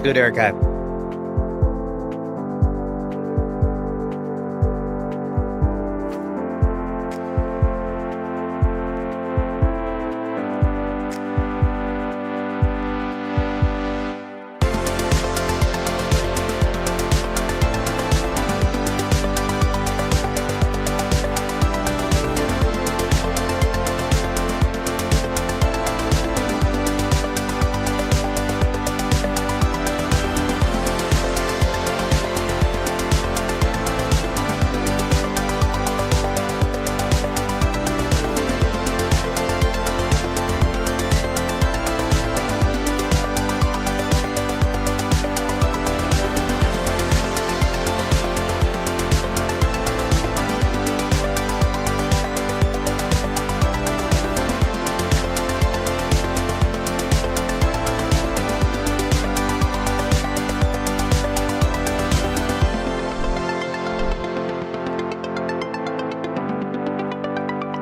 good, Erica?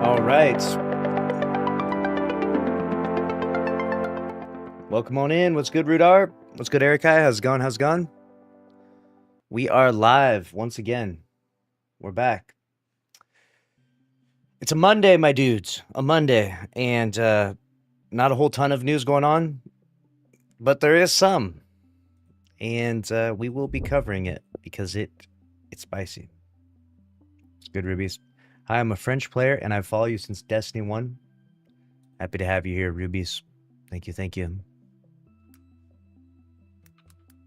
All right. Welcome on in. What's good, Rudar? What's good, Erica? How's it going? How's it going? We are live once again. We're back. It's a Monday, my dudes. A Monday. And not a whole ton of news going on, but there is some. And we will be covering it because it's spicy. It's good, Rubies. Hi, I'm a French player, and I've followed you since Destiny 1. Happy to have you here, Rubies. Thank you, thank you.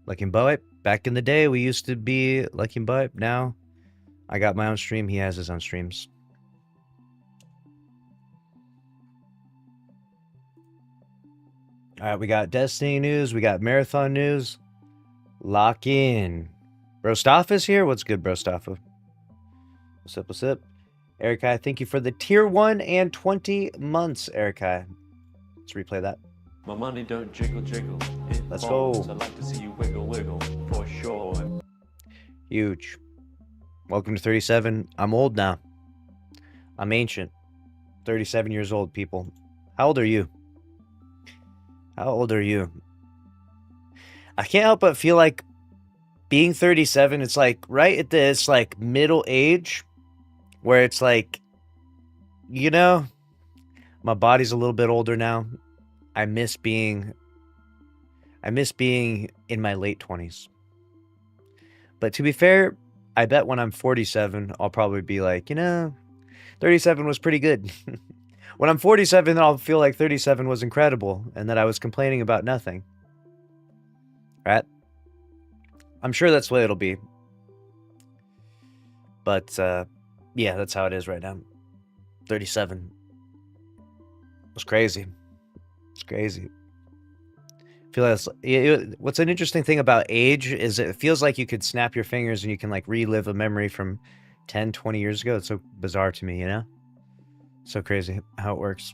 Lucky Boy, back in the day, we used to be Lucky Boy. Now, I got my own stream. He has his own streams. All right, we got Destiny news. We got Marathon news. Lock in. Brostaff is here. What's good, Brostaff? What's up, what's up? Erica, thank you for the tier 1 and 20 months, Erica. Let's replay that. My money don't jiggle jiggle. Let's go. I like to see you wiggle wiggle for sure. Huge. Welcome to 37. I'm old now. I'm ancient. 37 years old, people. How old are you? How old are you? I can't help but feel like being 37, it's like right at this like middle age where it's like, you know, my body's a little bit older now. I miss being in my late 20s. But to be fair, I bet when I'm 47, I'll probably be like, 37 was pretty good. When I'm 47, I'll feel like 37 was incredible and that I was complaining about nothing. Right? I'm sure that's the way it'll be. But, yeah, that's how it is right now. 37. It's crazy. It's crazy. I feel like what's an interesting thing about age is it feels like you could snap your fingers and you can like relive a memory from 10, 20 years ago. It's so bizarre to me, you know? So crazy how it works.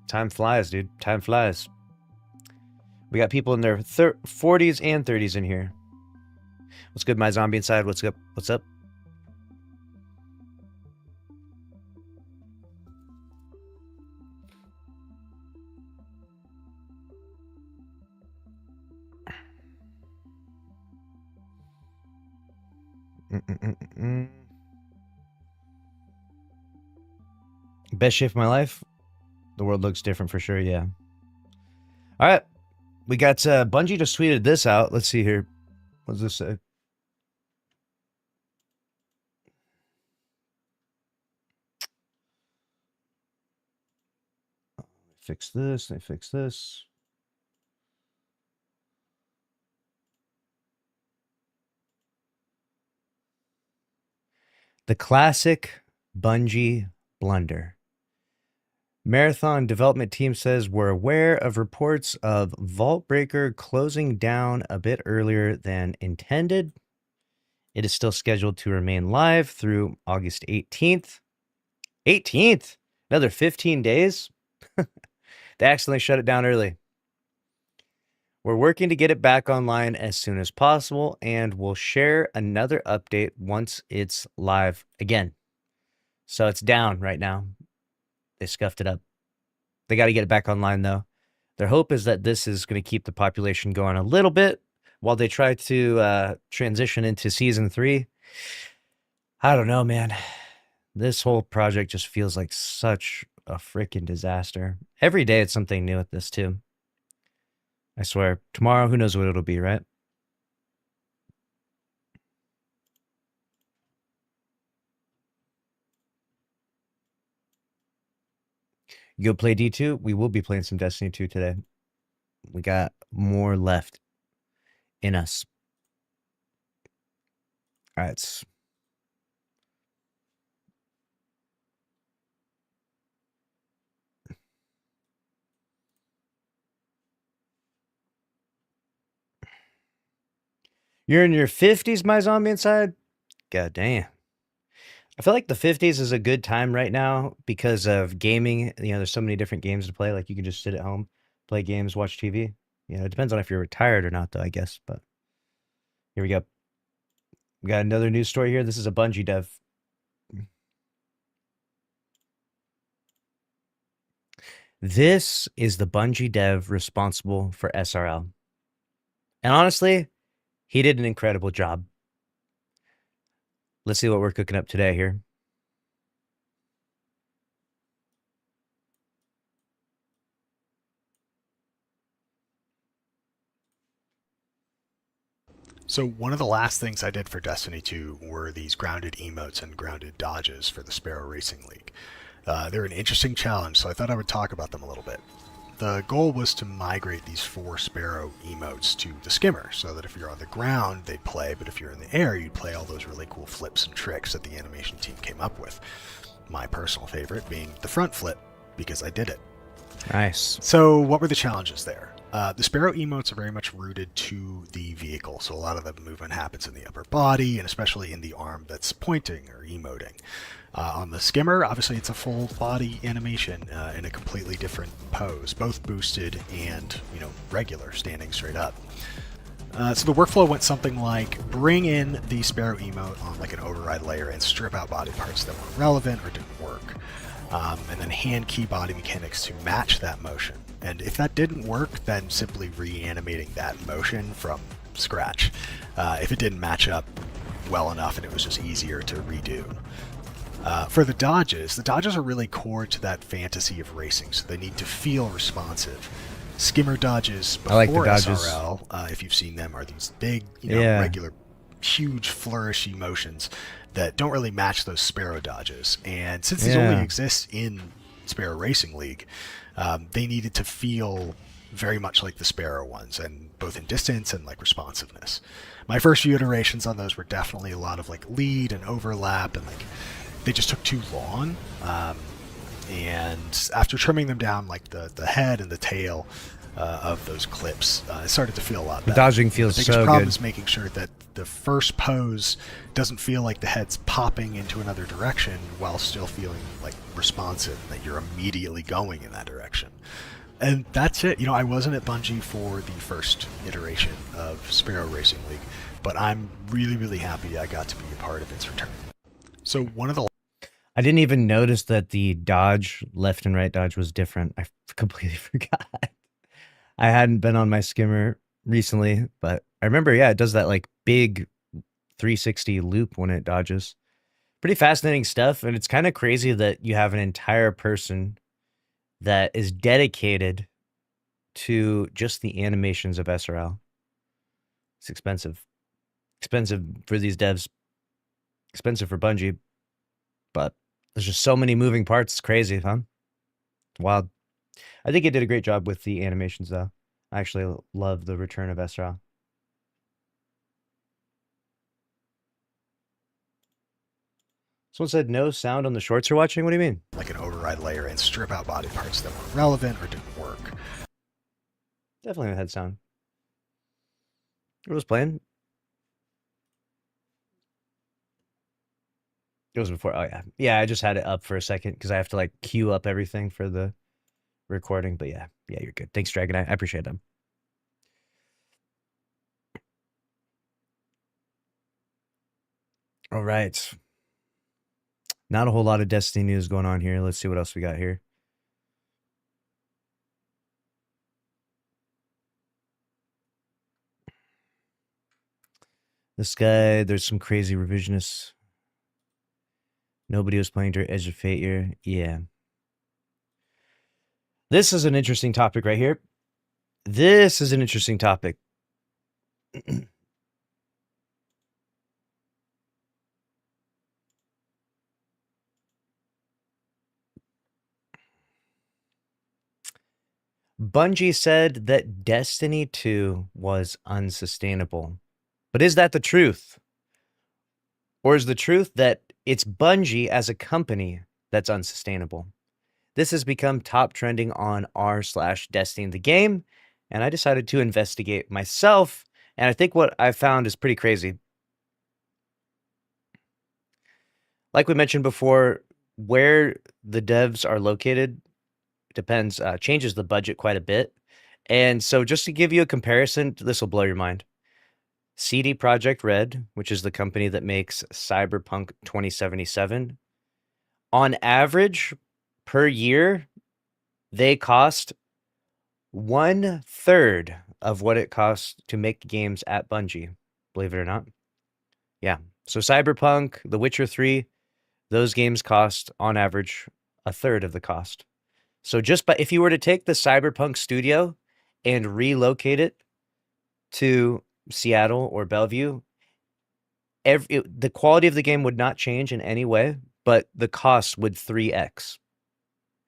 Time flies, dude. Time flies. We got people in their 40s and 30s in here. What's good, my zombie inside? What's up? What's up? Best shift of my life. The world looks different for sure. Yeah. All right. We got Bungie just tweeted this out. Let's see here. What does this say? Fix this. They fix this. The classic Bungie blunder. Marathon development team says we're aware of reports of Vault Breaker closing down a bit earlier than intended. It is still scheduled to remain live through August 18th. 18th? Another 15 days? They accidentally shut it down early. We're working to get it back online as soon as possible, and we'll share another update once it's live again. So it's down right now. They scuffed it up. They got to get it back online, though. Their hope is that this is going to keep the population going a little bit, while they try to transition into season 3. I don't know, man. This whole project just feels like such a freaking disaster. Every day it's something new with this too. I swear. Tomorrow, who knows what it'll be, right? You go play D2. We will be playing some Destiny 2 today. We got more left in us. All right. You're in your 50s, my zombie inside? God damn. I feel like the 50s is a good time right now because of gaming. There's so many different games to play. Like you can just sit at home, play games, watch TV. It depends on if you're retired or not, though, I guess. But here we go. We got another news story here. This is a Bungie dev. This is the Bungie dev responsible for SRL. And honestly, he did an incredible job. Let's see what we're cooking up today here. So one of the last things I did for Destiny 2 were these grounded emotes and grounded dodges for the Sparrow Racing League. They're an interesting challenge, so I thought I would talk about them a little bit. The goal was to migrate these 4 Sparrow emotes to the skimmer, so that if you're on the ground, they'd play, but if you're in the air, you'd play all those really cool flips and tricks that the animation team came up with. My personal favorite being the front flip, because I did it. Nice. So what were the challenges there? The Sparrow emotes are very much rooted to the vehicle, so a lot of the movement happens in the upper body, and especially in the arm that's pointing or emoting. On the skimmer, obviously it's a full body animation in a completely different pose, both boosted and regular, standing straight up. So the workflow went something like bring in the Sparrow emote on like an override layer and strip out body parts that weren't relevant or didn't work. And then hand key body mechanics to match that motion. And if that didn't work, then simply reanimating that motion from scratch. If it didn't match up well enough and it was just easier to redo. For the dodges are really core to that fantasy of racing, so they need to feel responsive. Skimmer dodges before I like the dodges. SRL, if you've seen them, are these big, regular, huge flourishy motions that don't really match those Sparrow dodges. And since these only exist in Sparrow Racing League, they needed to feel very much like the Sparrow ones, and both in distance and like responsiveness. My first few iterations on those were definitely a lot of like lead and overlap, and like they just took too long. And after trimming them down, like the head and the tail of those clips, it started to feel a lot better. The dodging feels so good. The biggest problem is making sure that the first pose doesn't feel like the head's popping into another direction while still feeling like responsive, that you're immediately going in that direction. And that's it. I wasn't at Bungie for the first iteration of Sparrow Racing League, but I'm really, really happy I got to be a part of its return. So one of the I didn't even notice that the dodge, left and right dodge, was different. I completely forgot. I hadn't been on my skimmer recently, but I remember, it does that like big 360 loop when it dodges. Pretty fascinating stuff, and it's kind of crazy that you have an entire person that is dedicated to just the animations of SRL. It's expensive. Expensive for these devs. Expensive for Bungie. But there's just so many moving parts. It's crazy, huh? Wild. I think he did a great job with the animations, though. I actually love the return of SRL. Someone said no sound on the shorts you're watching? What do you mean? Like an override layer and strip out body parts that weren't relevant or didn't work. Definitely had sound. What was playing? It was before. Oh, yeah. Yeah, I just had it up for a second because I have to like queue up everything for the recording. But yeah, you're good. Thanks, Dragon. I appreciate them. All right. Not a whole lot of Destiny news going on here. Let's see what else we got here. This guy, there's some crazy revisionists. Nobody was playing during Edge of Fate year. Yeah. This is an interesting topic right here. This is an interesting topic. Bungie said that Destiny 2 was unsustainable. But is that the truth? Or is the truth that it's Bungie as a company that's unsustainable? This has become top trending on r/Destiny the game, and I decided to investigate myself, and I think what I found is pretty crazy. Like we mentioned before, where the devs are located depends, changes the budget quite a bit. And so just to give you a comparison, this will blow your mind. CD Projekt Red, which is the company that makes Cyberpunk 2077, on average per year, they cost 1/3 of what it costs to make games at Bungie, believe it or not. Yeah. So Cyberpunk, The Witcher 3, those games cost on average 1/3 of the cost. So if you were to take the Cyberpunk studio and relocate it to Seattle or Bellevue, the quality of the game would not change in any way, but the cost would 3x.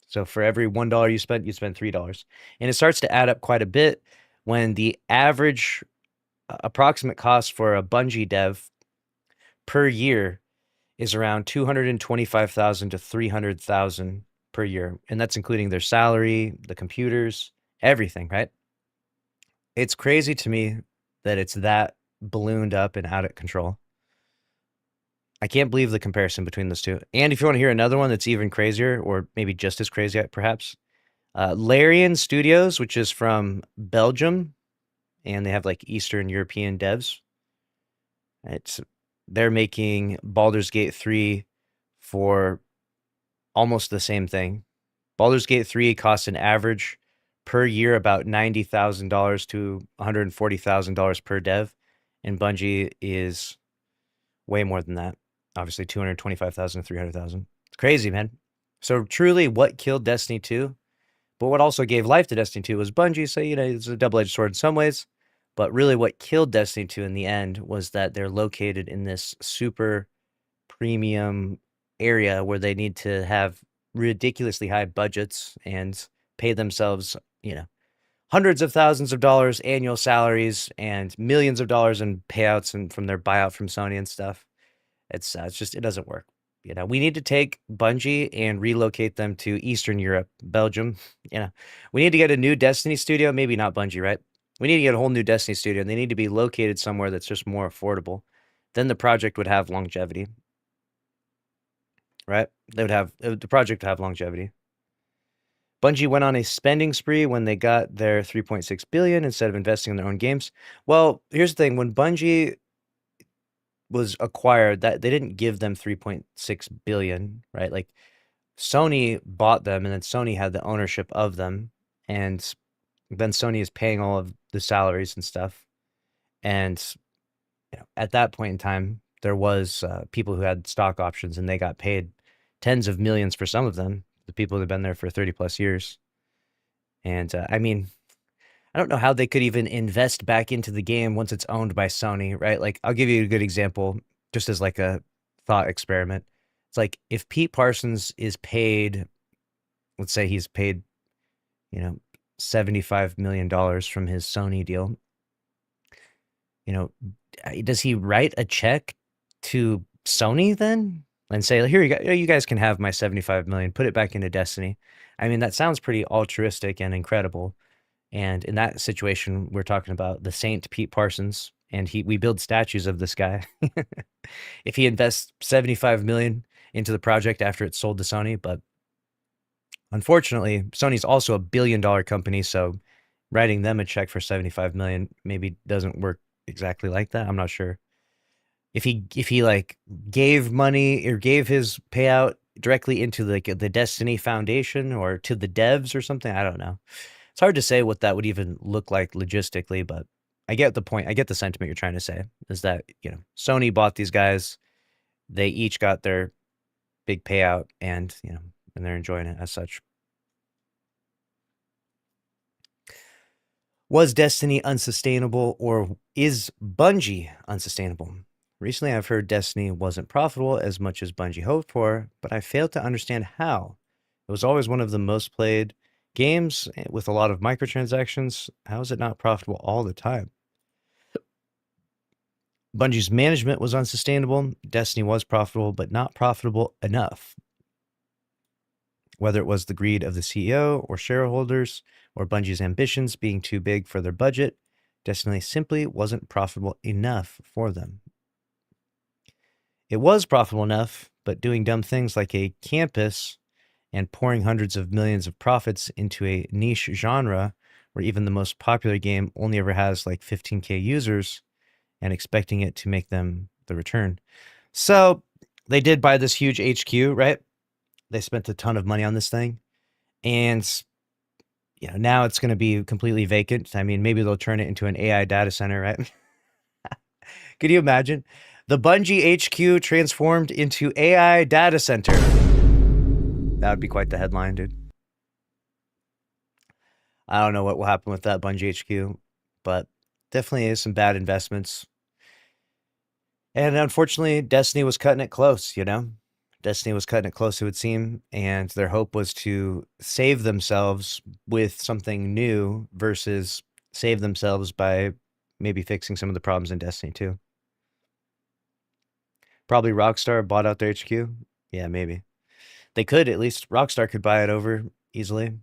So for every $1 you spend $3. And it starts to add up quite a bit when the average approximate cost for a Bungie dev per year is around $225,000 to $300,000 per year. And that's including their salary, the computers, everything, right? It's crazy to me that it's that ballooned up and out of control. I can't believe the comparison between those two. And if you want to hear another one that's even crazier, or maybe just as crazy, perhaps, Larian Studios, which is from Belgium, and they have like Eastern European devs. They're making Baldur's Gate 3 for almost the same thing. Baldur's Gate 3 costs an average per year about $90,000 to $140,000 per dev, and Bungie is way more than that. Obviously, $225,000 to $300,000. It's crazy, man. So truly, what killed Destiny 2, but what also gave life to Destiny 2 was Bungie. So, it's a double-edged sword in some ways. But really what killed Destiny 2 in the end was that they're located in this super premium area where they need to have ridiculously high budgets and pay themselves, hundreds of thousands of dollars annual salaries and millions of dollars in payouts and from their buyout from Sony and stuff. It's just, it doesn't work. We need to take Bungie and relocate them to Eastern Europe, Belgium. We need to get a new Destiny studio, maybe not Bungie, right? We need to get a whole new Destiny studio, and they need to be located somewhere that's just more affordable. Then the project would have longevity, right? The project would have longevity. Bungie went on a spending spree when they got their $3.6 billion instead of investing in their own games. Well, here's the thing: when Bungie was acquired, that they didn't give them $3.6 billion, right? Like Sony bought them, and then Sony had the ownership of them, and then Sony is paying all of the salaries and stuff. And at that point in time, there was people who had stock options, and they got paid tens of millions for some of them, the people that have been there for 30 plus years. And I mean, I don't know how they could even invest back into the game once it's owned by Sony, right? Like, I'll give you a good example, just as like a thought experiment. It's like if Pete Parsons is paid, let's say he's paid, $75 million from his Sony deal. Does he write a check to Sony then and say, here you guys can have my 75 million, put it back into Destiny? I mean, that sounds pretty altruistic and incredible. And in that situation, we're talking about the Saint Pete Parsons, and we build statues of this guy. If he invests 75 million into the project after it's sold to Sony, but unfortunately, Sony's also a billion-dollar company, so writing them a check for 75 million maybe doesn't work exactly like that. I'm not sure. If he like gave money or gave his payout directly into the Destiny Foundation or to the devs or something, I don't know. It's hard to say what that would even look like logistically, but I get the point. I get the sentiment you're trying to say is that, Sony bought these guys. They each got their big payout and, and they're enjoying it as such. Was Destiny unsustainable or is Bungie unsustainable? Recently, I've heard Destiny wasn't profitable as much as Bungie hoped for, but I failed to understand how. It was always one of the most played games with a lot of microtransactions. How is it not profitable all the time? Bungie's management was unsustainable. Destiny was profitable, but not profitable enough. Whether it was the greed of the CEO or shareholders or Bungie's ambitions being too big for their budget, Destiny simply wasn't profitable enough for them. It was profitable enough, but doing dumb things like a campus and pouring hundreds of millions of profits into a niche genre where even the most popular game only ever has like 15K users and expecting it to make them the return. So they did buy this huge HQ, right? They spent a ton of money on this thing. And now it's going to be completely vacant. I mean, maybe they'll turn it into an AI data center, right? Could you imagine? The Bungie HQ transformed into AI data center. That would be quite the headline, dude. I don't know what will happen with that Bungie HQ, but definitely is some bad investments. And unfortunately, Destiny was cutting it close, Destiny was cutting it close, it would seem, and their hope was to save themselves with something new versus save themselves by maybe fixing some of the problems in Destiny 2. Probably Rockstar bought out their HQ. Yeah, maybe. They could, at least Rockstar could buy it over easily.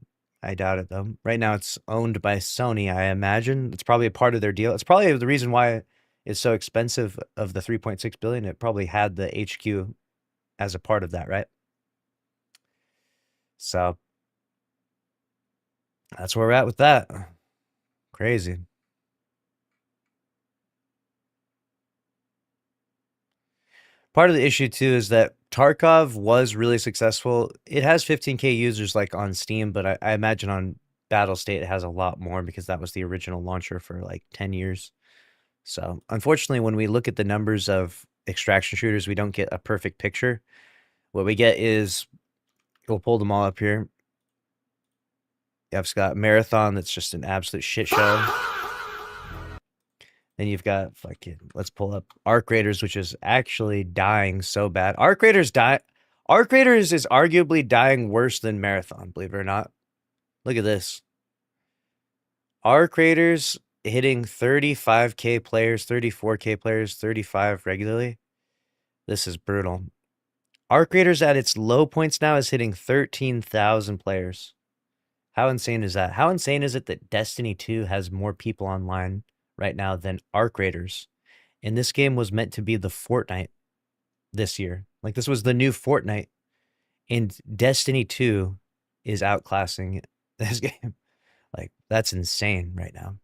I doubt it, though. Right now, it's owned by Sony, I imagine. It's probably a part of their deal. It's probably the reason why it's so expensive of the 3.6 billion. It probably had the HQ as a part of that, right? So that's where we're at with that. Crazy. Part of the issue too is that Tarkov was really successful. It has 15K users like on Steam, but I imagine on Battlestate it has a lot more because that was the original launcher for like 10 years. So unfortunately, when we look at the numbers of extraction shooters, we don't get a perfect picture. What we get is, we'll pull them all up here. You've got Marathon, that's just an absolute shit show. Then you've got let's pull up Arc Raiders, which is actually dying so bad. Arc Raiders is arguably dying worse than Marathon, believe it or not. Look at this. Arc Raiders hitting 35K players, 34K players, 35 regularly. This is brutal. Arc Raiders at its low points now is hitting 13,000 players. How insane is that? How insane is it that Destiny 2 has more people online right now than Arc Raiders? And this game was meant to be the Fortnite this year. Like, this was the new Fortnite. And Destiny 2 is outclassing this game. Like, that's insane right now.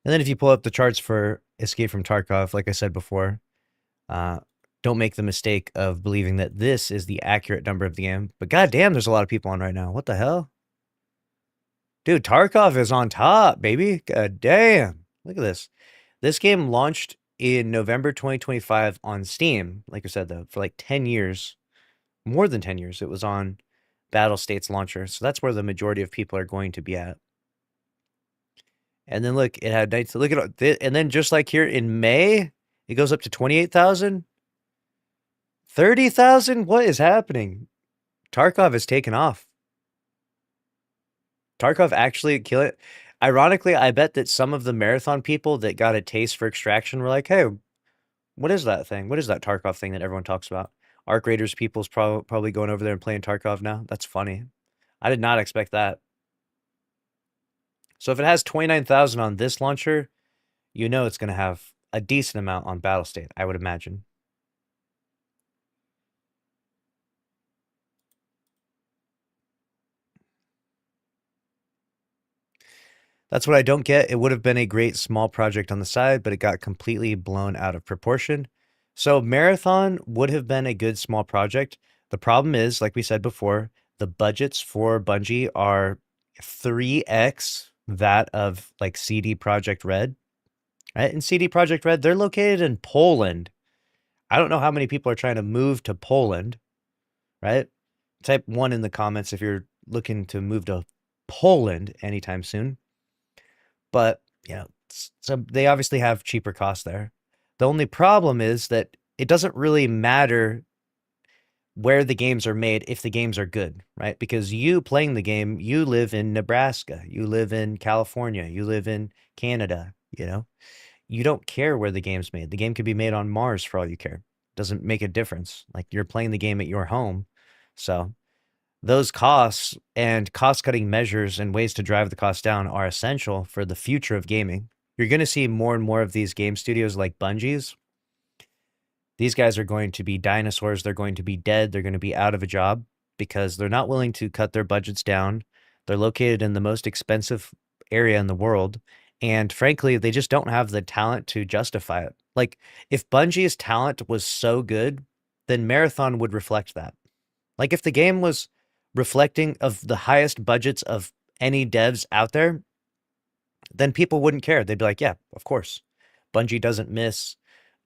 And then if you pull up the charts for Escape from Tarkov, like I said before, don't make the mistake of believing that this is the accurate number of the game. But goddamn, there's a lot of people on right now. What the hell? Dude, Tarkov is on top, baby. God damn. Look at this. This game launched in November 2025 on Steam. Like I said, though, for like 10 years, more than 10 years, it was on Battlestate's launcher. So that's where the majority of people are going to be at. And then look, it had nights. Look at it. And then just like here in May, it goes up to 28,000. 30,000? What is happening? Tarkov has taken off. Tarkov actually killed it. Ironically, I bet that some of the Marathon people that got a taste for Extraction were like, hey, what is that thing? What is that Tarkov thing that everyone talks about? Arc Raiders people's probably going over there and playing Tarkov now. That's funny. I did not expect that. So if it has 29,000 on this launcher, you know it's going to have a decent amount on Battlestate, I would imagine. That's what I don't get. It would have been a great small project on the side, but it got completely blown out of proportion. So Marathon would have been a good small project. The problem is, like we said before, the budgets for Bungie are 3x that of like CD Projekt Red, right? And CD Projekt Red, they're located in Poland. I don't know how many people are trying to move to Poland, right? Type one in the comments if you're looking to move to Poland anytime soon. But, so they obviously have cheaper costs there. The only problem is that it doesn't really matter where the games are made if the games are good, right? Because you playing the game, you live in Nebraska, you live in California, you live in Canada, you don't care where the game's made. The game could be made on Mars for all you care. Doesn't make a difference. Like you're playing the game at your home. So those costs and cost cutting measures and ways to drive the costs down are essential for the future of gaming. You're going to see more and more of these game studios like Bungie's. These guys are going to be dinosaurs. They're going to be dead. They're going to be out of a job because they're not willing to cut their budgets down. They're located in the most expensive area in the world. And frankly, they just don't have the talent to justify it. Like, if Bungie's talent was so good, then Marathon would reflect that. Like, if the game was reflecting of the highest budgets of any devs out there, then people wouldn't care. They'd be like, yeah, of course. Bungie doesn't miss.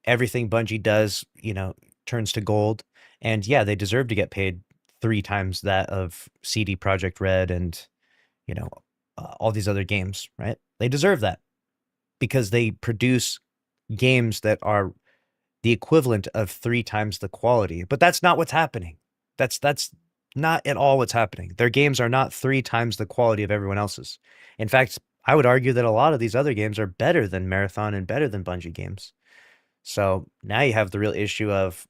Everything Bungie does, turns to gold. And yeah, they deserve to get paid 3 times that of CD Projekt Red and, you know, all these other games, right? They deserve that because they produce games that are the equivalent of 3 times the quality. But that's not what's happening. That's not at all what's happening. Their games are not 3 times the quality of everyone else's. In fact, I would argue that a lot of these other games are better than Marathon and better than Bungie games. So now you have the real issue of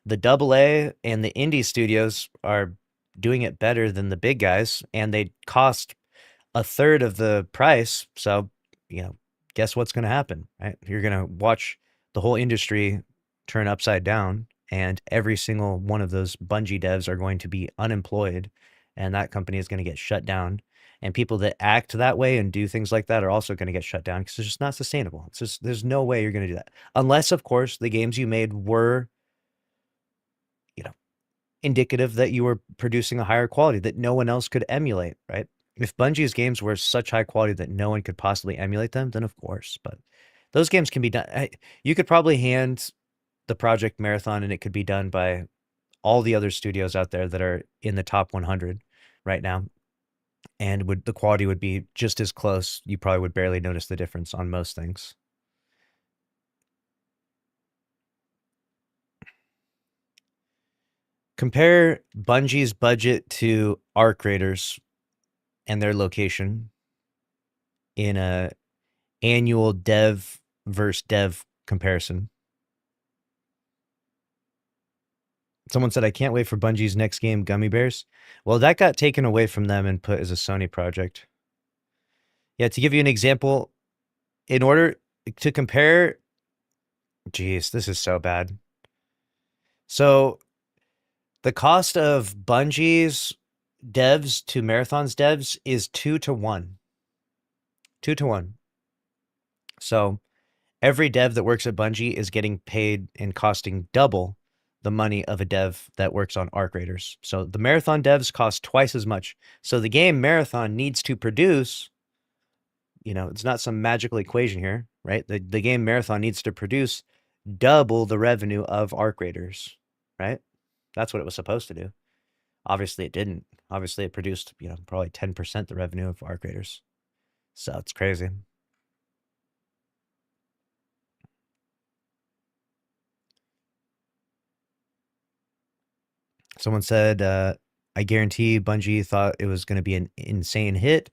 the AA and the indie studios are doing it better than the big guys, and they cost a third of the price. So, guess what's going to happen, right? You're going to watch the whole industry turn upside down, and every single one of those Bungie devs are going to be unemployed, and that company is going to get shut down. And people that act that way and do things like that are also going to get shut down because it's just not sustainable. It's just, there's no way you're going to do that. Unless, of course, the games you made were, indicative that you were producing a higher quality that no one else could emulate, right? If Bungie's games were such high quality that no one could possibly emulate them, then of course. But those games can be done. You could probably hand the Project Marathon and it could be done by all the other studios out there that are in the top 100 right now. And the quality would be just as close. You probably would barely notice the difference on most things. Compare Bungie's budget to Arc Raiders and their location in a annual dev versus dev comparison. Someone said, I can't wait for Bungie's next game, Gummy Bears. Well, that got taken away from them and put as a Sony project. Yeah, to give you an example, in order to compare, geez, this is so bad. So the cost of Bungie's devs to Marathon's devs is 2-to-1. 2-to-1. So every dev that works at Bungie is getting paid and costing double the money of a dev that works on Arc Raiders. So the Marathon devs cost twice as much. So the game Marathon needs to produce, it's not some magical equation here, right? The game Marathon needs to produce double the revenue of Arc Raiders, right? That's what it was supposed to do. Obviously it didn't. Obviously it produced, probably 10% the revenue of Arc Raiders. So it's crazy. Someone said, I guarantee Bungie thought it was going to be an insane hit.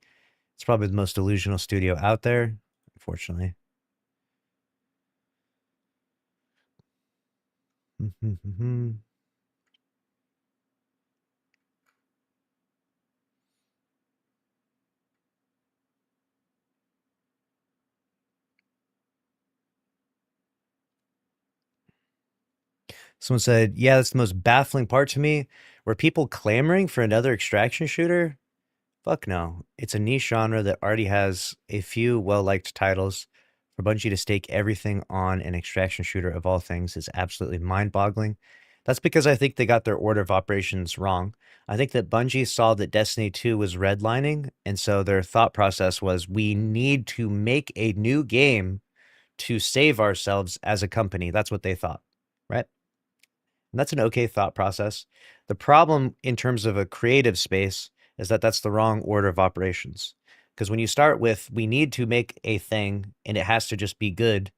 It's probably the most delusional studio out there, unfortunately. Someone said, yeah, that's the most baffling part to me. Were people clamoring for another extraction shooter? Fuck no. It's a niche genre that already has a few well-liked titles. For Bungie to stake everything on an extraction shooter of all things is absolutely mind-boggling. That's because I think they got their order of operations wrong. I think that Bungie saw that Destiny 2 was redlining, and so their thought process was we need to make a new game to save ourselves as a company. That's what they thought, right? And that's an okay thought process. The problem in terms of a creative space is that that's the wrong order of operations. Because when you start with, we need to make a thing and it has to just be good,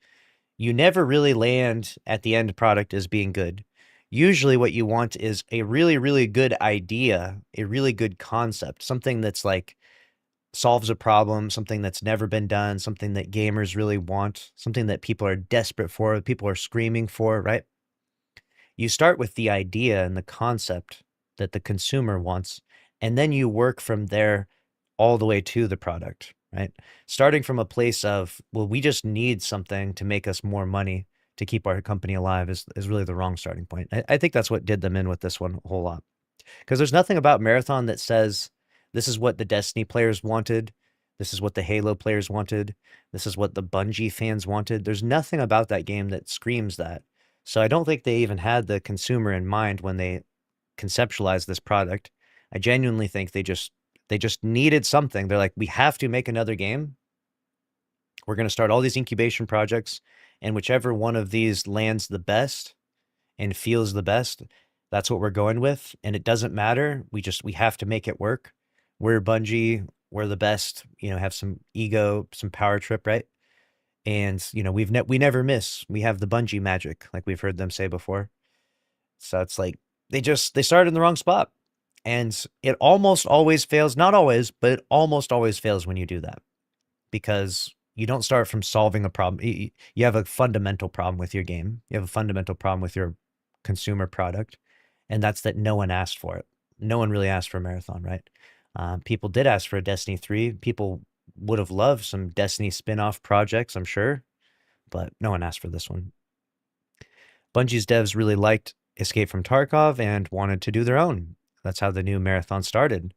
you never really land at the end product as being good. Usually, what you want is a really, really good idea, a really good concept, something that's like solves a problem, something that's never been done, something that gamers really want, something that people are desperate for, people are screaming for, right? You start with the idea and the concept that the consumer wants, and then you work from there all the way to the product, right? Starting from a place of, well, we just need something to make us more money to keep our company alive is really the wrong starting point. I think that's what did them in with this one a whole lot. Because there's nothing about Marathon that says this is what the Destiny players wanted. This is what the Halo players wanted. This is what the Bungie fans wanted. There's nothing about that game that screams that. So I don't think they even had the consumer in mind when they conceptualized this product. I genuinely think they just needed something. They're like, we have to make another game. We're going to start all these incubation projects, and whichever one of these lands the best and feels the best, that's what we're going with. And it doesn't matter. We have to make it work. We're Bungie. We're the best. Have some ego, some power trip, right? And we never miss. We have the Bungie magic, like we've heard them say before. So it's like they started in the wrong spot. And it almost always fails, not always, but it almost always fails when you do that. Because you don't start from solving a problem. You have a fundamental problem with your game. You have a fundamental problem with your consumer product, and that's that no one asked for it. No one really asked for a Marathon, right? People did ask for a Destiny 3. People would have loved some Destiny spin-off projects, I'm sure, but no one asked for this one. Bungie's devs really liked Escape from Tarkov and wanted to do their own. That's how the new Marathon started.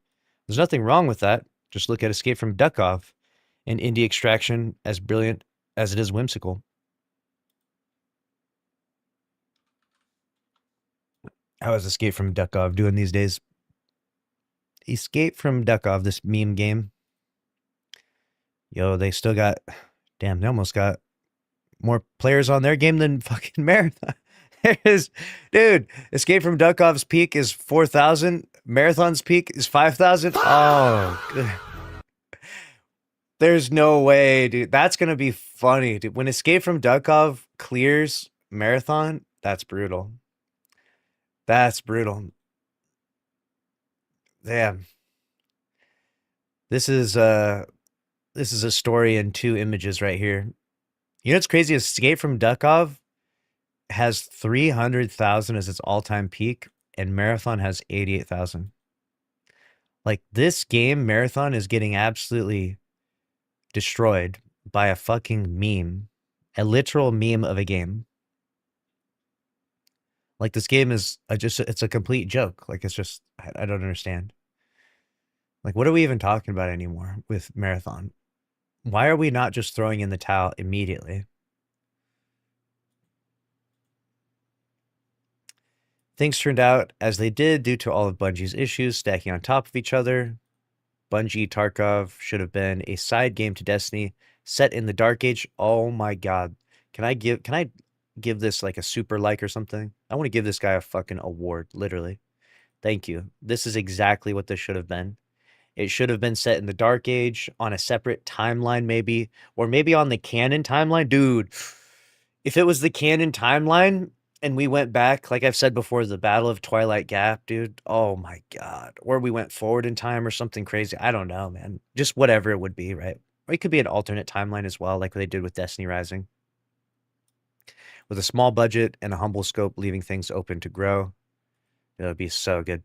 There's nothing wrong with that. Just look at Escape from Duckov and Indie Extraction, as brilliant as it is whimsical. How is Escape from Duckov doing these days? Escape from Duckov, this meme game. Yo, they still got, damn, they almost got more players on their game than fucking Marathon. Dude, Escape from Duckov's peak is 4,000. Marathon's peak is 5,000. Oh, good. There's no way, dude. That's gonna be funny, dude. When Escape from Duckov clears Marathon, that's brutal. That's brutal. Damn. This is a story in two images right here. You know what's crazy? Escape from Duckov has 300,000 as its all-time peak, and Marathon has 88,000. Like, this game, Marathon, is getting absolutely destroyed by a fucking meme. A literal meme of a game. Like, this game is it's a complete joke. Like, it's just, I don't understand. Like, what are we even talking about anymore with Marathon? Why are we not just throwing in the towel immediately? Things turned out as they did due to all of Bungie's issues stacking on top of each other. Bungie Tarkov should have been a side game to Destiny set in the Dark Age. Oh my god. Can I give this like a super like or something? I want to give this guy a fucking award, literally. Thank you. This is exactly what this should have been. It should have been set in the Dark Age on a separate timeline, maybe, or maybe on the canon timeline. Dude, if it was the canon timeline and we went back, like I've said before, the Battle of Twilight Gap, dude, oh my god. Or we went forward in time or something crazy. I don't know, man. Just whatever it would be, right? Or it could be an alternate timeline as well, like what they did with Destiny Rising. With a small budget and a humble scope, leaving things open to grow. It would be so good.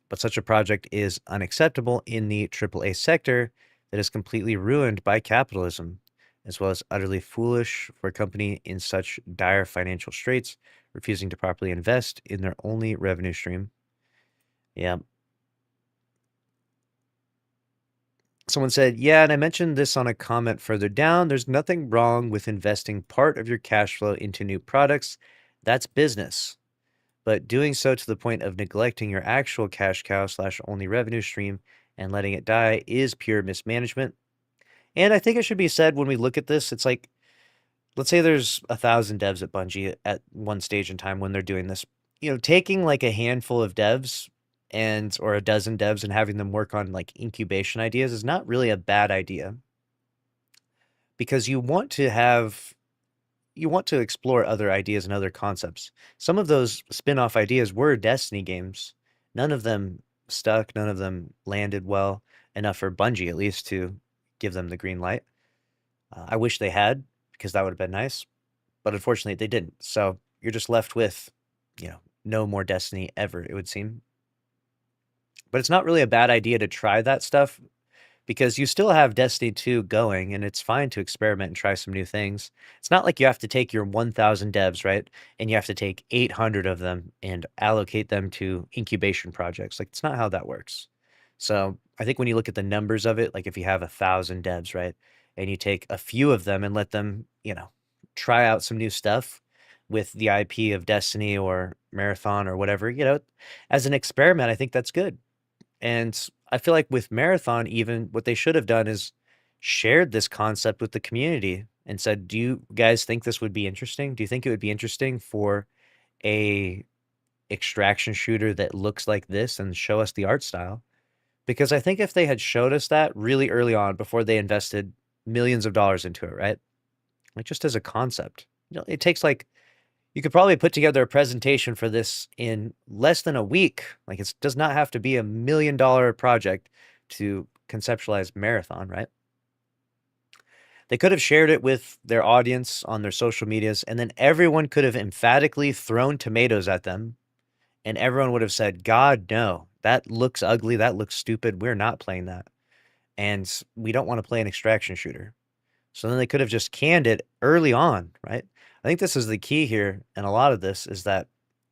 But such a project is unacceptable in the AAA sector that is completely ruined by capitalism, as well as utterly foolish for a company in such dire financial straits, refusing to properly invest in their only revenue stream. Yeah. Someone said, yeah, and I mentioned this on a comment further down. There's nothing wrong with investing part of your cash flow into new products. That's business. but doing so to the point of neglecting your actual cash cow slash only revenue stream and letting it die is pure mismanagement. And I think it should be said when we look at this, it's like, let's say there's 1,000 devs at Bungie at one stage in time when they're doing this. Taking like a handful of devs or a dozen devs and having them work on like incubation ideas is not really a bad idea, because you want to explore other ideas and other concepts. Some of those spin-off ideas were Destiny games. None of them stuck, none of them landed well enough for Bungie at least to give them the green light. I wish they had, because that would have been nice, but unfortunately they didn't. So you're just left with, no more Destiny ever, it would seem. But it's not really a bad idea to try that stuff, because you still have Destiny 2 going, and it's fine to experiment and try some new things. It's not like you have to take your 1,000 devs, right? And you have to take 800 of them and allocate them to incubation projects. Like, it's not how that works. So I think when you look at the numbers of it, like if you have 1,000 devs, right? And you take a few of them and let them, try out some new stuff with the IP of Destiny or Marathon or whatever, as an experiment, I think that's good. And I feel like with Marathon, even what they should have done is shared this concept with the community and said, do you guys think this would be interesting? Do you think it would be interesting for a extraction shooter that looks like this, and show us the art style? Because I think if they had showed us that really early on before they invested millions of dollars into it, right? Like, just as a concept, it takes like, you could probably put together a presentation for this in less than a week. Like, it does not have to be $1 million project to conceptualize Marathon, right? They could have shared it with their audience on their social medias, and then everyone could have emphatically thrown tomatoes at them, and everyone would have said, God, no, that looks ugly, that looks stupid, we're not playing that. And we don't want to play an extraction shooter. So then they could have just canned it early on, right? I think this is the key here, and a lot of this is that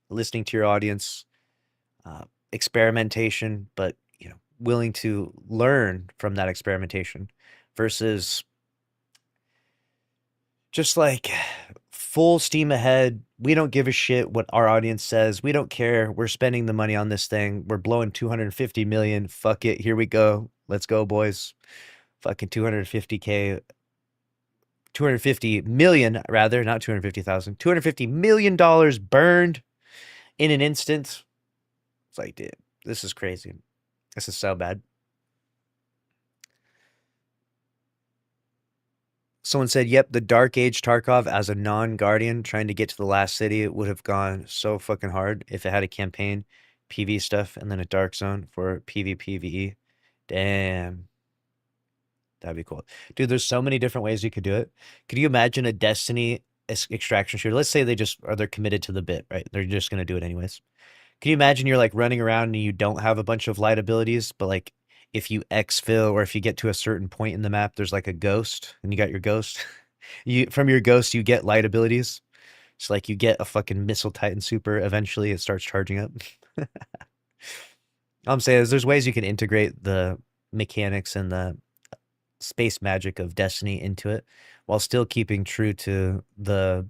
listening to your audience, experimentation, but willing to learn from that experimentation, versus just like full steam ahead. We don't give a shit what our audience says. We don't care. We're spending the money on this thing. We're blowing 250 million. Fuck it. Here we go. Let's go, boys. Fucking 250 million, rather, not 250,000, $250 million burned in an instant. It's like, dude, this is crazy. This is so bad. Someone said, yep, the Dark Age Tarkov as a non-Guardian trying to get to the last city would have gone so fucking hard if it had a campaign, PV stuff, and then a Dark Zone for PvPvE. Damn. That'd be cool. Dude, there's so many different ways you could do it. Could you imagine a Destiny extraction shooter? Let's say they're committed to the bit, right? They're just going to do it anyways. Can you imagine you're like running around and you don't have a bunch of light abilities, but like if you exfil or if you get to a certain point in the map, there's like a ghost and you got your ghost. From your ghost, you get light abilities. So like you get a fucking Missile Titan super. Eventually it starts charging up. All I'm saying is there's ways you can integrate the mechanics and the space magic of Destiny into it while still keeping true to the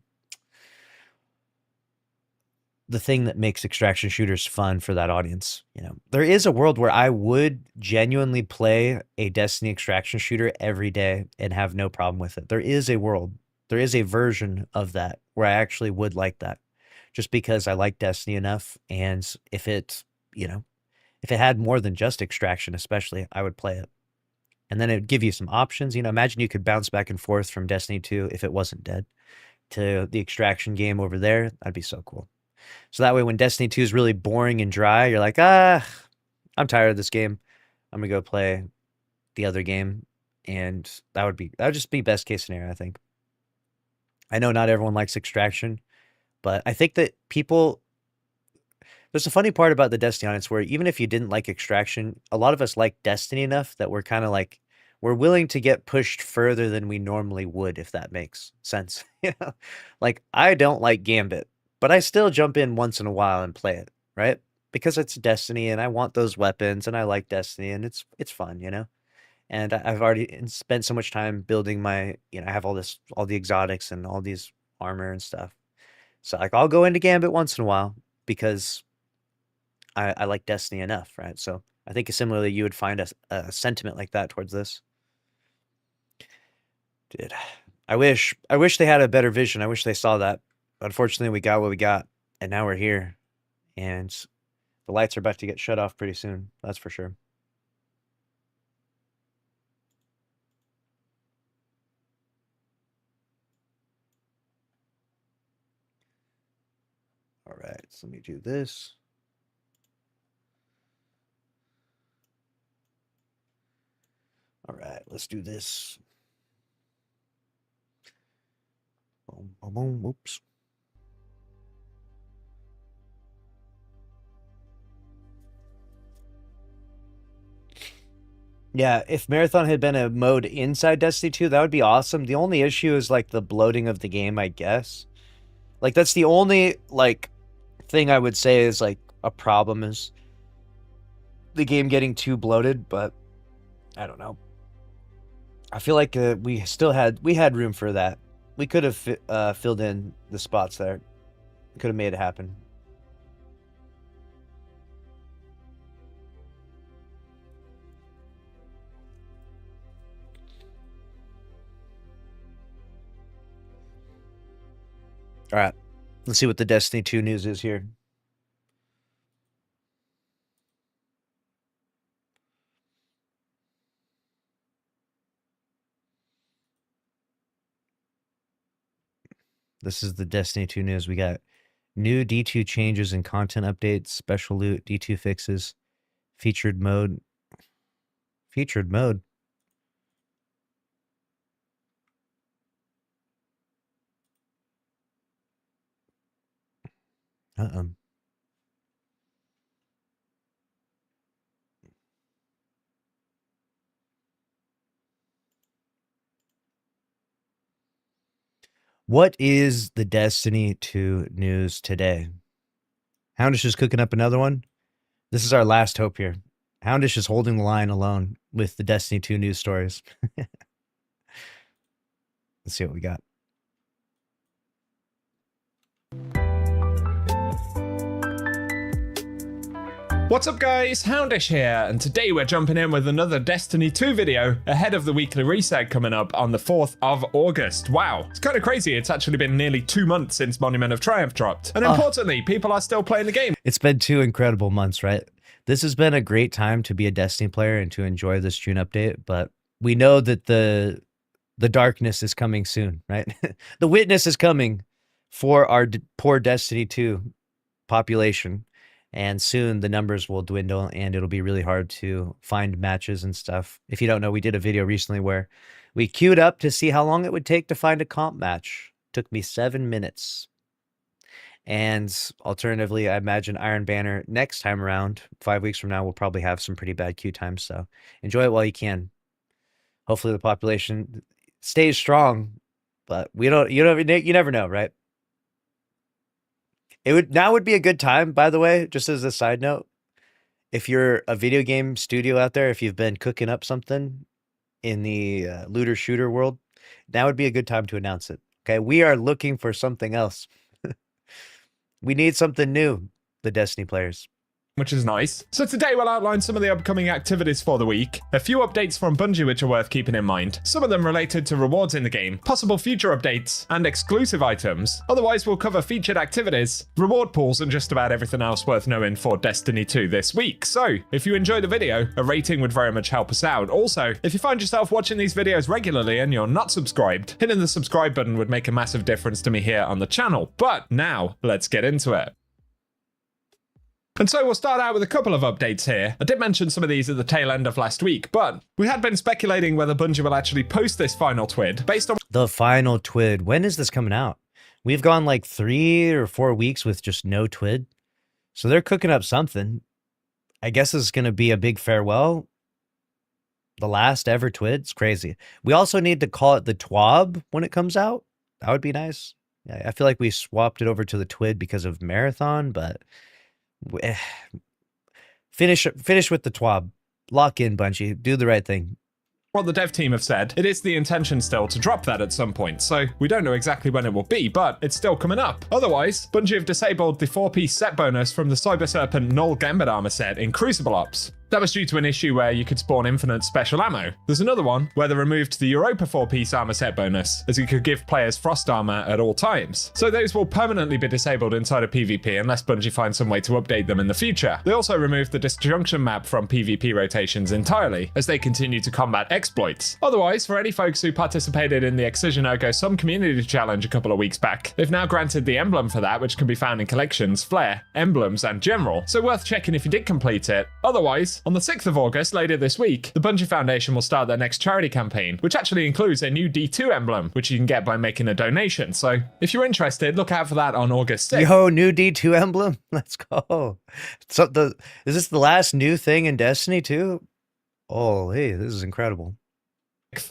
thing that makes extraction shooters fun for that audience. There is a world where I would genuinely play a Destiny extraction shooter every day and have no problem with it. There is a world, there is a version of that where I actually would like that, just because I like Destiny enough. And if it had more than just extraction, especially, I would play it. And then it would give you some options. Imagine you could bounce back and forth from Destiny 2 if it wasn't dead to the extraction game over there. That'd be so cool. So that way, when Destiny 2 is really boring and dry, you're like, I'm tired of this game. I'm gonna go play the other game. And that would just be best case scenario, I think. I know not everyone likes extraction, but I think that there's a funny part about the Destiny audience where even if you didn't like extraction, a lot of us like Destiny enough that we're kind of like, we're willing to get pushed further than we normally would, if that makes sense. Like, I don't like Gambit, but I still jump in once in a while and play it, right? Because it's Destiny and I want those weapons and I like Destiny and it's fun, And I've already spent so much time building my, I have all the exotics and all these armor and stuff. So like, I'll go into Gambit once in a while. because I like Destiny enough, right? So I think similarly you would find a sentiment like that towards this. Dude, I wish they had a better vision. I wish they saw that. Unfortunately, we got what we got, and now we're here, and the lights are about to get shut off pretty soon. That's for sure. All right, so let me do this. All right, let's do this. Boom, boom, boom. Oops. Yeah, if Marathon had been a mode inside Destiny 2, that would be awesome. The only issue is like the bloating of the game, I guess. Like that's the only like thing I would say is like a problem is the game getting too bloated, but I don't know. I feel like we had room for that. We could have filled in the spots there. Could have made it happen. All right. Let's see what the Destiny 2 news is here. This is the Destiny 2 news. We got new D2 changes and content updates, special loot, D2 fixes, featured mode. Featured mode. Uh-oh. What is the Destiny 2 news today? Houndish is cooking up another one. This is our last hope here. Houndish is holding the line alone with the Destiny 2 news stories. Let's see what we got. What's up guys, Houndish here, and today we're jumping in with another Destiny 2 video ahead of the weekly reset coming up on the 4th of August. Wow, it's kind of crazy, it's actually been nearly 2 months since Monument of Triumph dropped. And importantly, people are still playing the game. It's been 2 incredible months, right? This has been a great time to be a Destiny player and to enjoy this June update, but we know that the darkness is coming soon, right? The witness is coming for our poor Destiny 2 population. And soon the numbers will dwindle and it'll be really hard to find matches and stuff. If you don't know, we did a video recently where we queued up to see how long it would take to find a comp match. Took me 7 minutes. And alternatively, I imagine Iron Banner next time around, 5 weeks from now, will probably have some pretty bad queue times. So enjoy it while you can. Hopefully the population stays strong, but you never know, right? Now would be a good time, by the way, just as a side note. If you're a video game studio out there, if you've been cooking up something in the looter shooter world, now would be a good time to announce it. Okay, we are looking for something else. We need something new, the Destiny players. Which is nice. So today we'll outline some of the upcoming activities for the week, a few updates from Bungie which are worth keeping in mind, some of them related to rewards in the game, possible future updates, and exclusive items. Otherwise we'll cover featured activities, reward pools, and just about everything else worth knowing for Destiny 2 this week. So, if you enjoy the video, a rating would very much help us out. Also, if you find yourself watching these videos regularly and you're not subscribed, hitting the subscribe button would make a massive difference to me here on the channel. But now, let's get into it. And so we'll start out with a couple of updates here. I did mention some of these at the tail end of last week, but we had been speculating whether Bungie will actually post this final TWID based on... The final TWID. When is this coming out? We've gone like 3 or 4 weeks with just no TWID. So they're cooking up something. I guess it's going to be a big farewell. The last ever TWID. It's crazy. We also need to call it the TWAB when it comes out. That would be nice. I feel like we swapped it over to the TWID because of Marathon, but... Finish with the TWAB. Lock in, Bungie. Do the right thing. What the dev team have said, it is the intention still to drop that at some point, so we don't know exactly when it will be, but it's still coming up. Otherwise, Bungie have disabled the 4-piece set bonus from the Cyber Serpent Null Gambit armor set in Crucible Ops. That was due to an issue where you could spawn infinite special ammo. There's another one where they removed the Europa 4-piece armor set bonus, as you could give players frost armor at all times. So those will permanently be disabled inside of PvP unless Bungie finds some way to update them in the future. They also removed the disjunction map from PvP rotations entirely, as they continue to combat exploits. Otherwise, for any folks who participated in the Excision Ergo Some community challenge a couple of weeks back, they've now granted the emblem for that, which can be found in collections, flare, emblems, and general. So worth checking if you did complete it. Otherwise, on the 6th of August, later this week, the Bungie Foundation will start their next charity campaign, which actually includes a new D2 emblem, which you can get by making a donation. So if you're interested, look out for that on August 6th. Yo, new D2 emblem. Let's go. So is this the last new thing in Destiny too? Oh, hey, this is incredible.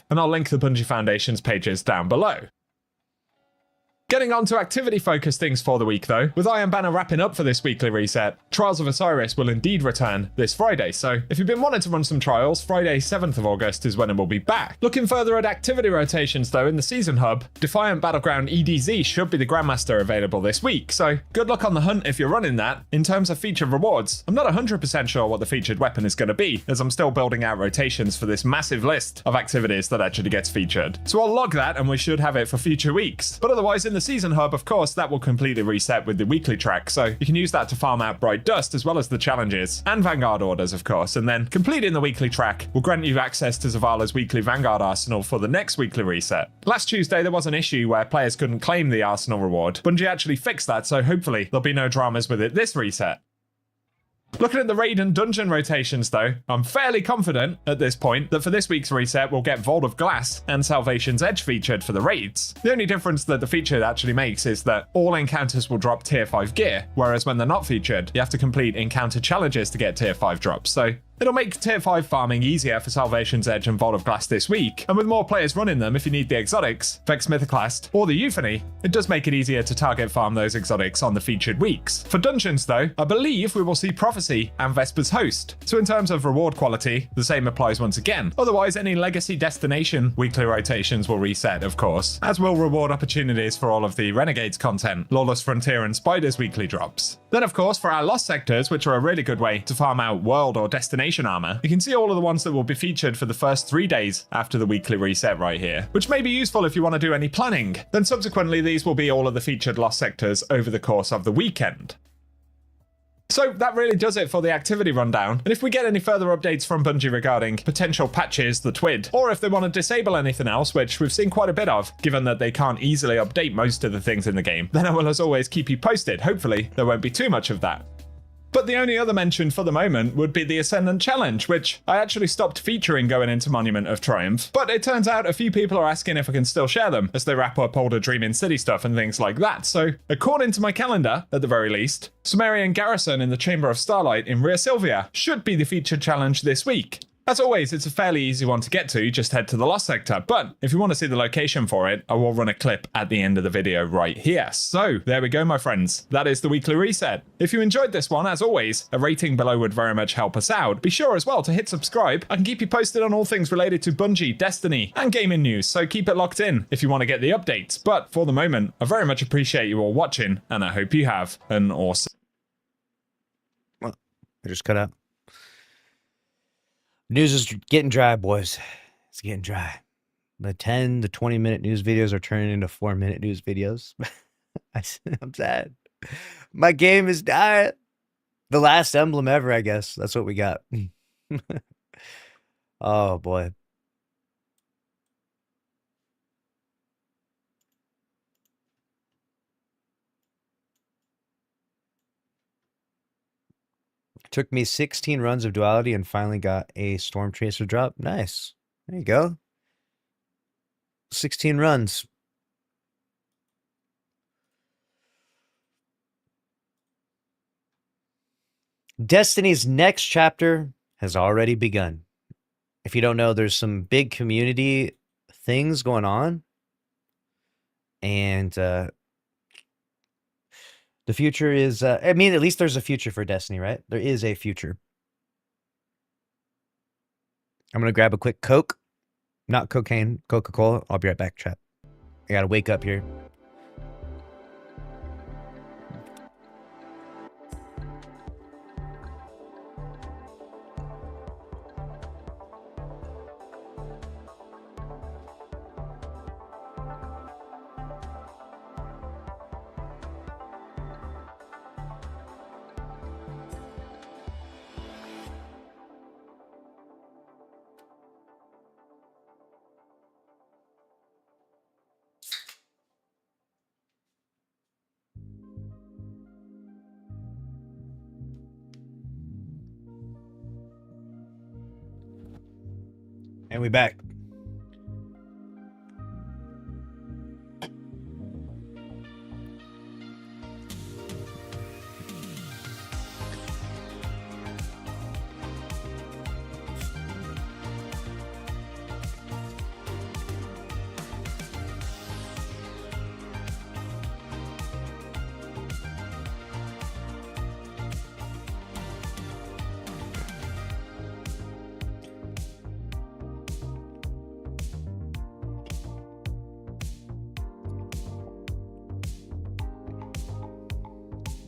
And I'll link the Bungie Foundation's pages down below. Getting on to activity-focused things for the week, though. With Iron Banner wrapping up for this weekly reset, Trials of Osiris will indeed return this Friday, so if you've been wanting to run some trials, Friday 7th of August is when it will be back. Looking further at activity rotations, though, in the Season Hub, Defiant Battleground EDZ should be the Grandmaster available this week, so good luck on the hunt if you're running that. In terms of featured rewards, I'm not 100% sure what the featured weapon is going to be, as I'm still building out rotations for this massive list of activities that actually gets featured. So I'll log that and we should have it for future weeks. But otherwise, in the Season Hub, of course, that will completely reset with the weekly track, so you can use that to farm out Bright Dust as well as the challenges and Vanguard orders, of course, and then completing the weekly track will grant you access to Zavala's weekly Vanguard arsenal for the next weekly reset. Last Tuesday, there was an issue where players couldn't claim the arsenal reward. Bungie actually fixed that, so hopefully there'll be no dramas with it this reset. Looking at the raid and dungeon rotations, though, I'm fairly confident at this point that for this week's reset we'll get Vault of Glass and Salvation's Edge featured for the raids. The only difference that the feature actually makes is that all encounters will drop tier 5 gear, whereas when they're not featured, you have to complete encounter challenges to get tier 5 drops, so it'll make tier 5 farming easier for Salvation's Edge and Vault of Glass this week, and with more players running them, if you need the exotics, Vex Mythoclast, or the Euphony, it does make it easier to target farm those exotics on the featured weeks. For dungeons though, I believe we will see Prophecy and Vesper's Host, so in terms of reward quality, the same applies once again. Otherwise, any Legacy Destination weekly rotations will reset, of course, as will reward opportunities for all of the Renegades content, Lawless Frontier and Spiders weekly drops. Then of course, for our Lost Sectors, which are a really good way to farm out world or destination armor, you can see all of the ones that will be featured for the first 3 days after the weekly reset right here, which may be useful if you want to do any planning. Then subsequently, these will be all of the featured Lost Sectors over the course of the weekend. So that really does it for the activity rundown, and if we get any further updates from Bungie regarding potential patches, the TWID, or if they want to disable anything else, which we've seen quite a bit of, given that they can't easily update most of the things in the game, then I will as always keep you posted. Hopefully there won't be too much of that. But the only other mention for the moment would be the Ascendant Challenge, which I actually stopped featuring going into Monument of Triumph. But it turns out a few people are asking if I can still share them, as they wrap up older Dreaming City stuff and things like that. So, according to my calendar, at the very least, Sumerian Garrison in the Chamber of Starlight in Rhea Silvia should be the featured challenge this week. As always, it's a fairly easy one to get to, just head to the Lost Sector, but if you want to see the location for it, I will run a clip at the end of the video right here. So, there we go my friends, that is the weekly reset. If you enjoyed this one, as always, a rating below would very much help us out. Be sure as well to hit subscribe. I can keep you posted on all things related to Bungie, Destiny, and gaming news, so keep it locked in if you want to get the updates. But for the moment, I very much appreciate you all watching, and I hope you have an awesome... Well, I just cut out. News is getting dry, boys. It's getting dry. The 10 to 20 minute news videos are turning into 4-minute news videos. I'm sad. My game is dying. The last emblem ever, I guess. That's what we got. Oh, boy. Took me 16 runs of duality and finally got a Storm Chaser drop. Nice. There you go. 16 runs. Destiny's next chapter has already begun. If you don't know, there's some big community things going on. And the future is, I mean, at least there's a future for Destiny, right? There is a future. I'm going to grab a quick Coke Not cocaine, Coca-Cola. I'll be right back, chat. I gotta wake up here. And we back.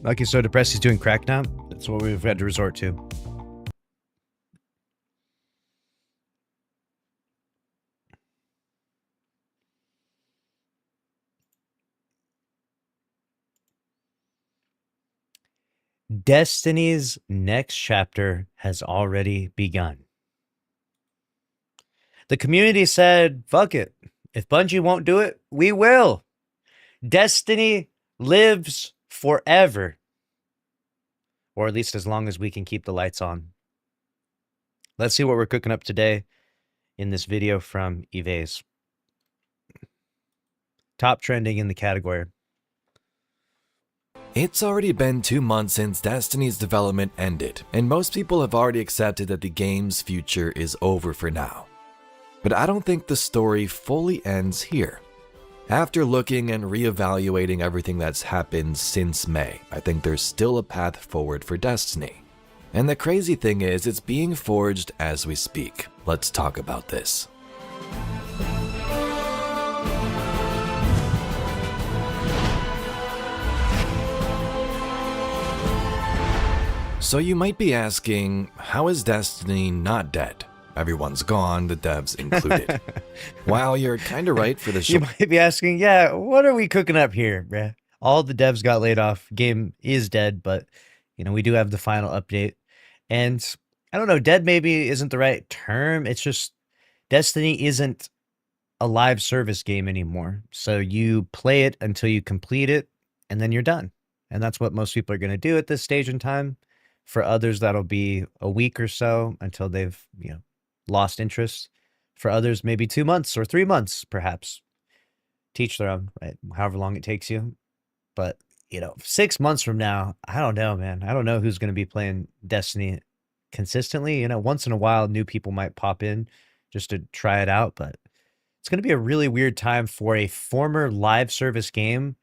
Like he's so depressed he's doing crack now. That's what we've had to resort to. Destiny's next chapter has already begun. The community said, fuck it. If Bungie won't do it, we will. Destiny lives forever. Or at least as long as we can keep the lights on. Let's see what we're cooking up today in this video from Evase. Top trending in the category. It's already been 2 months since Destiny's development ended, and most people have already accepted that the game's future is over for now. But I don't think the story fully ends here. After looking and reevaluating everything that's happened since May, I think there's still a path forward for Destiny. And the crazy thing is, it's being forged as we speak. Let's talk about this. So you might be asking, how is Destiny not dead? Everyone's gone, the devs included. While you're kind of right for the You might be asking, yeah, what are we cooking up here, bruh? All the devs got laid off. Game is dead, but you know, we do have the final update. And I don't know, dead maybe isn't the right term. It's just Destiny isn't a live service game anymore. So you play it until you complete it, and then you're done. And that's what most people are going to do at this stage in time. For others, that'll be a week or so until they've, you know, lost interest. For others, maybe 2 months or 3 months, perhaps. Teach their own, right? However long it takes you. But, you know, 6 months from now, I don't know, man. I don't know who's going to be playing Destiny consistently. You know, once in a while, new people might pop in just to try it out. But it's going to be a really weird time for a former live service game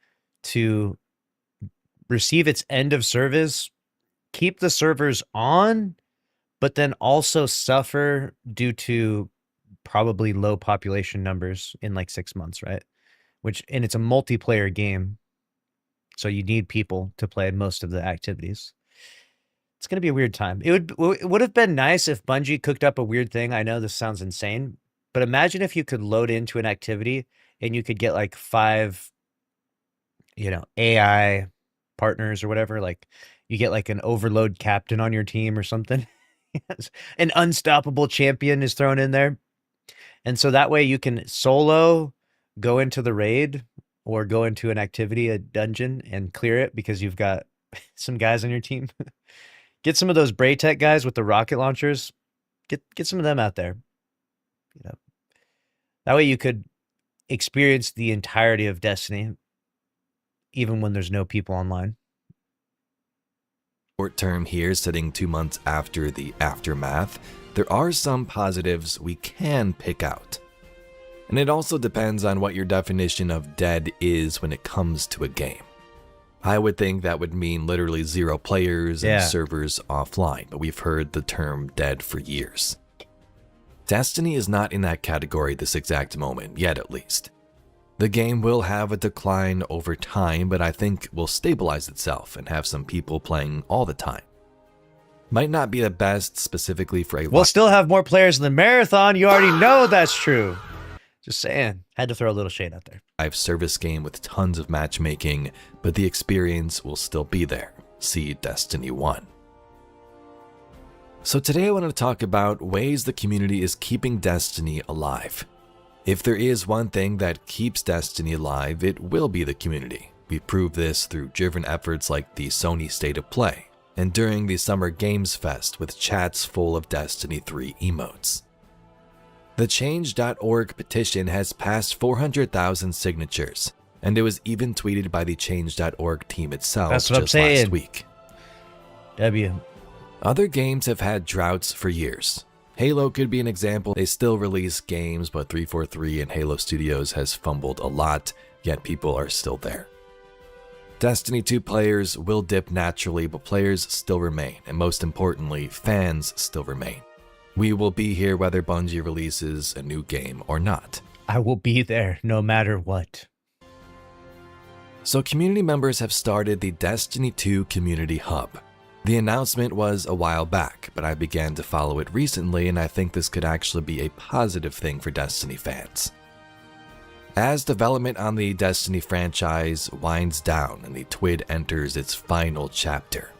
to receive its end of service, keep the servers on, but then also suffer due to probably low population numbers in like 6 months, right? And it's a multiplayer game, so you need people to play most of the activities. It's going to be a weird time. It would have been nice if Bungie cooked up a weird thing. I know this sounds insane, but imagine if you could load into an activity and you could get like 5, you know, AI partners or whatever. Like you get like an overload captain on your team or something. An unstoppable champion is thrown in there. And so that way you can solo go into the raid or go into an activity, a dungeon, and clear it because you've got some guys on your team. Get some of those Braytech guys with the rocket launchers. Get some of them out there. You know, that way you could experience the entirety of Destiny, even when there's no people online. Short term here, sitting 2 months after the aftermath, there are some positives we can pick out. And it also depends on what your definition of dead is when it comes to a game. I would think that would mean literally 0 players and servers offline, but we've heard the term dead for years. Destiny is not in that category this exact moment, yet at least. The game will have a decline over time, but I think will stabilize itself and have some people playing all the time. Might not be the best specifically for a We'll still have more players in the marathon. You already know that's true. Just saying. Had to throw a little shade out there. live service game with tons of matchmaking, but the experience will still be there. See Destiny 1. So today I want to talk about ways the community is keeping Destiny alive. If there is one thing that keeps Destiny alive, it will be the community. We proved this through driven efforts like the Sony State of Play, and during the Summer Games Fest with chats full of Destiny 3 emotes. The Change.org petition has passed 400,000 signatures, and it was even tweeted by the Change.org team itself That's what I'm just saying. last week. W. Other games have had droughts for years. Halo could be an example. They still release games, but 343 and Halo Studios has fumbled a lot, yet people are still there. Destiny 2 players will dip naturally, but players still remain, and most importantly, fans still remain. We will be here whether Bungie releases a new game or not. I will be there no matter what. So community members have started the Destiny 2 Community Hub. The announcement was a while back, but I began to follow it recently, and I think this could actually be a positive thing for Destiny fans. As development on the Destiny franchise winds down and the TWID enters its final chapter,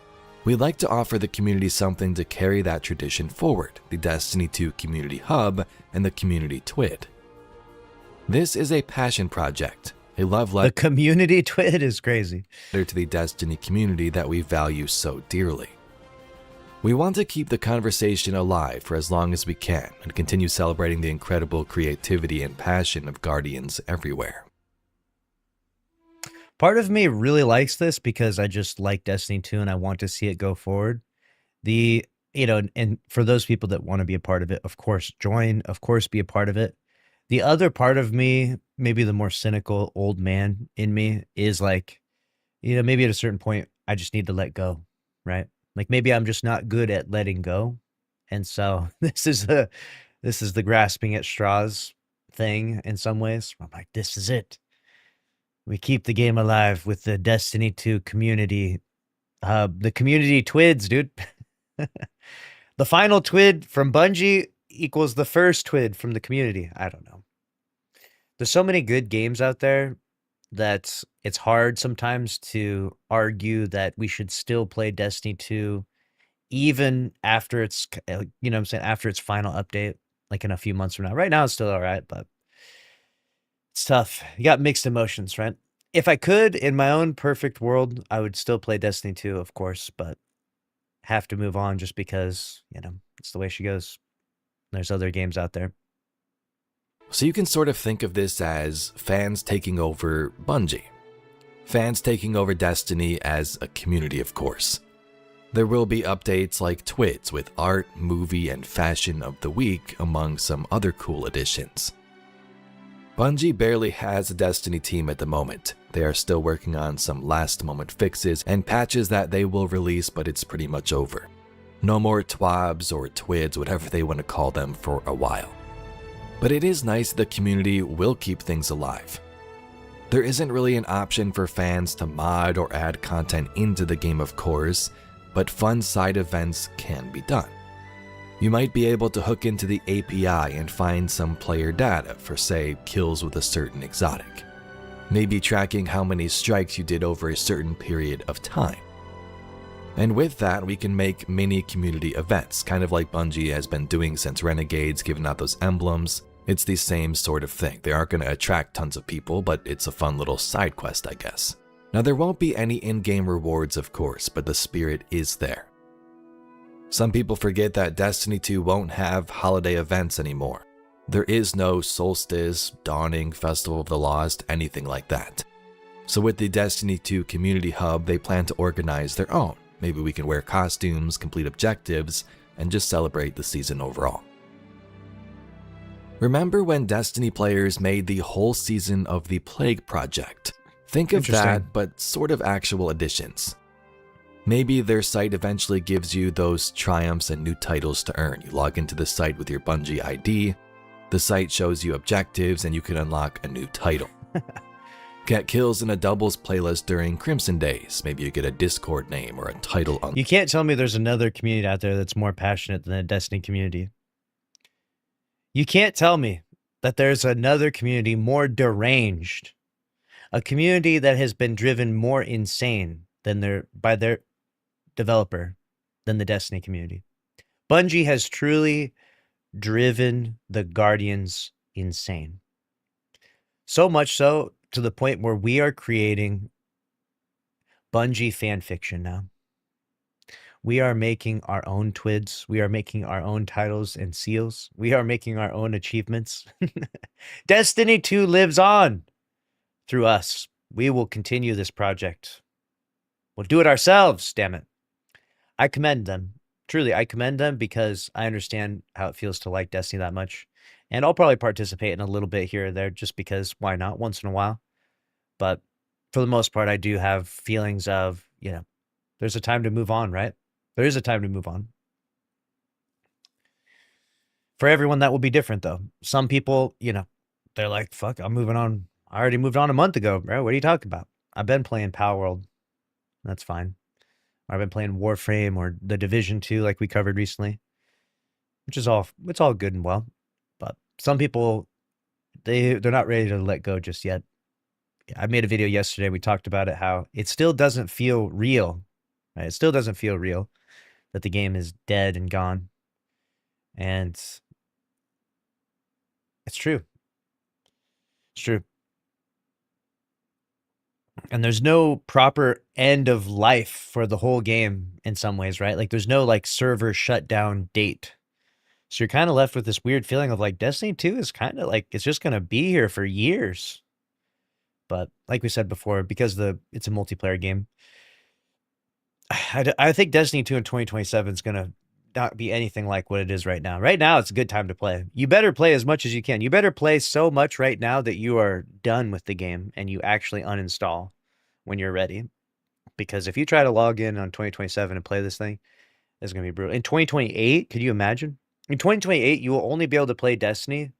we'd like to offer the community something to carry that tradition forward, the Destiny 2 Community Hub and the Community TWID. This is a passion project, a love The letter community TWID is crazy. to the Destiny community that we value so dearly. We want to keep the conversation alive for as long as we can and continue celebrating the incredible creativity and passion of Guardians everywhere. Part of me really likes this because I just like Destiny 2 and I want to see it go forward. And for those people that want to be a part of it, of course, join, of course, be a part of it. The other part of me, maybe the more cynical old man in me, is like, maybe at a certain point, I just need to let go, right? Like maybe I'm just not good at letting go. And so this is the grasping at straws thing in some ways. I'm like, this is it. We keep the game alive with the Destiny 2 community, the community TWIDs, dude. The final TWID from Bungie equals the first TWID from the community. I don't know. There's so many good games out there that it's hard sometimes to argue that we should still play Destiny 2 even after its, after its final update, like in a few months from now. Right now it's still all right, but it's tough. You got mixed emotions, right? If I could, in my own perfect world, I would still play Destiny 2, of course, but have to move on just because, it's the way she goes. There's other games out there. So you can sort of think of this as fans taking over Bungie. Fans taking over Destiny as a community, of course. There will be updates like TWIDs with art, movie, and fashion of the week, among some other cool additions. Bungie barely has a Destiny team at the moment. They are still working on some last-moment fixes and patches that they will release, but it's pretty much over. No more TWABs or TWIDs, whatever they want to call them, for a while. But it is nice the community will keep things alive. There isn't really an option for fans to mod or add content into the game, of course, but fun side events can be done. You might be able to hook into the API and find some player data for, say, kills with a certain exotic. Maybe tracking how many strikes you did over a certain period of time. And with that, we can make mini community events, kind of like Bungie has been doing since Renegades, giving out those emblems. It's the same sort of thing. They aren't going to attract tons of people, but it's a fun little side quest, I guess. Now, there won't be any in-game rewards, of course, but the spirit is there. Some people forget that Destiny 2 won't have holiday events anymore. There is no Solstice, Dawning, Festival of the Lost, anything like that. So with the Destiny 2 Community Hub, they plan to organize their own. Maybe we can wear costumes, complete objectives, and just celebrate the season overall. Remember when Destiny players made the whole season of the Plague Project? Think of that, but sort of actual additions. Maybe their site eventually gives you those triumphs and new titles to earn. You log into the site with your Bungie ID, the site shows you objectives, and you can unlock a new title. Get kills in a doubles playlist during Crimson Days. Maybe you get a Discord name or a title on. You can't tell me there's another community out there that's more passionate than the Destiny community. You can't tell me that there's another community more deranged. A community that has been driven more insane than by their developer than the Destiny community. Bungie has truly driven the Guardians insane. So much so to the point where we are creating Bungie fan fiction now. We are making our own twids. We are making our own titles and seals. We are making our own achievements. Destiny 2 lives on through us. We will continue this project. We'll do it ourselves, damn it. I commend them. Truly, I commend them because I understand how it feels to like Destiny that much. And I'll probably participate in a little bit here or there just because why not once in a while. But for the most part, I do have feelings of, there's a time to move on, right? There is a time to move on. For everyone, that will be different, though. Some people, they're like, fuck, I'm moving on. I already moved on a month ago, bro. What are you talking about? I've been playing Palworld. That's fine. Or I've been playing Warframe or the Division 2 like we covered recently, which is it's all good and well. But some people, they're not ready to let go just yet. I made a video yesterday. We talked about it, how it still doesn't feel real. Right? It still doesn't feel real that the game is dead and gone. And it's true. It's true. And there's no proper end of life for the whole game in some ways, right? Like there's no like server shutdown date. So you're kind of left with this weird feeling of like Destiny 2 is kind of like, it's just going to be here for years. But like we said before, because it's a multiplayer game, I think Destiny 2 in 2027 is going to not be anything like what it is right now. Right now, it's a good time to play. You better play as much as you can. You better play so much right now that you are done with the game and you actually uninstall when you're ready. Because if you try to log in on 2027 and play this thing, it's going to be brutal. In 2028, could you imagine? In 2028, you will only be able to play Destiny,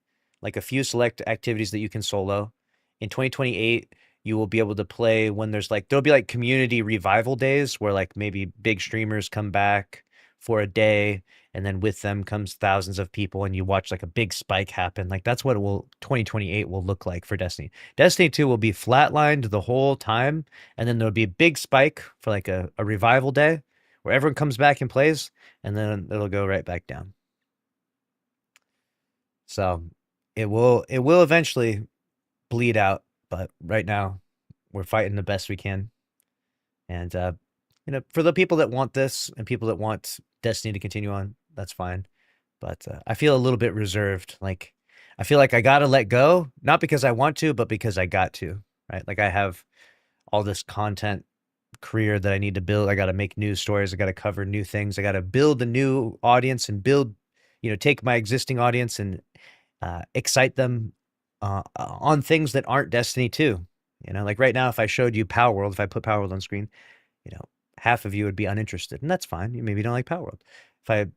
like a few select activities that you can solo. In 2028, you will be able to play when there'll be like community revival days where like maybe big streamers come back for a day and then with them comes thousands of people and you watch like a big spike happen. Like that's what 2028 will look like for Destiny. Destiny 2 will be flatlined the whole time and then there'll be a big spike for like a revival day where everyone comes back and plays and then it'll go right back down. So it will eventually bleed out, but right now we're fighting the best we can. And for the people that want this and people that want Destiny to continue on, that's fine. But I feel a little bit reserved. Like I feel like I gotta let go, not because I want to, but because I got to, right? Like I have all this content career that I need to build. I got to make news stories. I got to cover new things. I got to build a new audience and take my existing audience and excite them on things that aren't Destiny 2. Like right now, if I showed you Palworld, if I put Palworld on screen, half of you would be uninterested, and that's fine. You maybe don't like Palworld.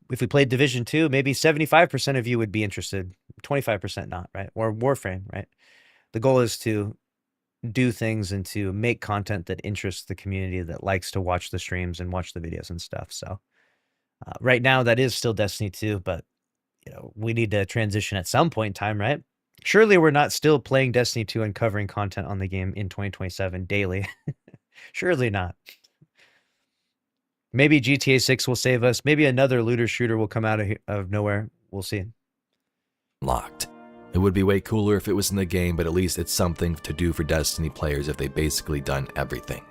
If we played Division 2, maybe 75% of you would be interested, 25% not, right? Or Warframe, right? The goal is to do things and to make content that interests the community that likes to watch the streams and watch the videos and stuff. So right now, that is still Destiny 2, but we need to transition at some point in time, right? Surely we're not still playing Destiny 2 and covering content on the game in 2027 daily. Surely not. Maybe GTA 6 will save us. Maybe another looter shooter will come out of nowhere. We'll see. Locked. It would be way cooler if it was in the game, but at least it's something to do for Destiny players if they've basically done everything.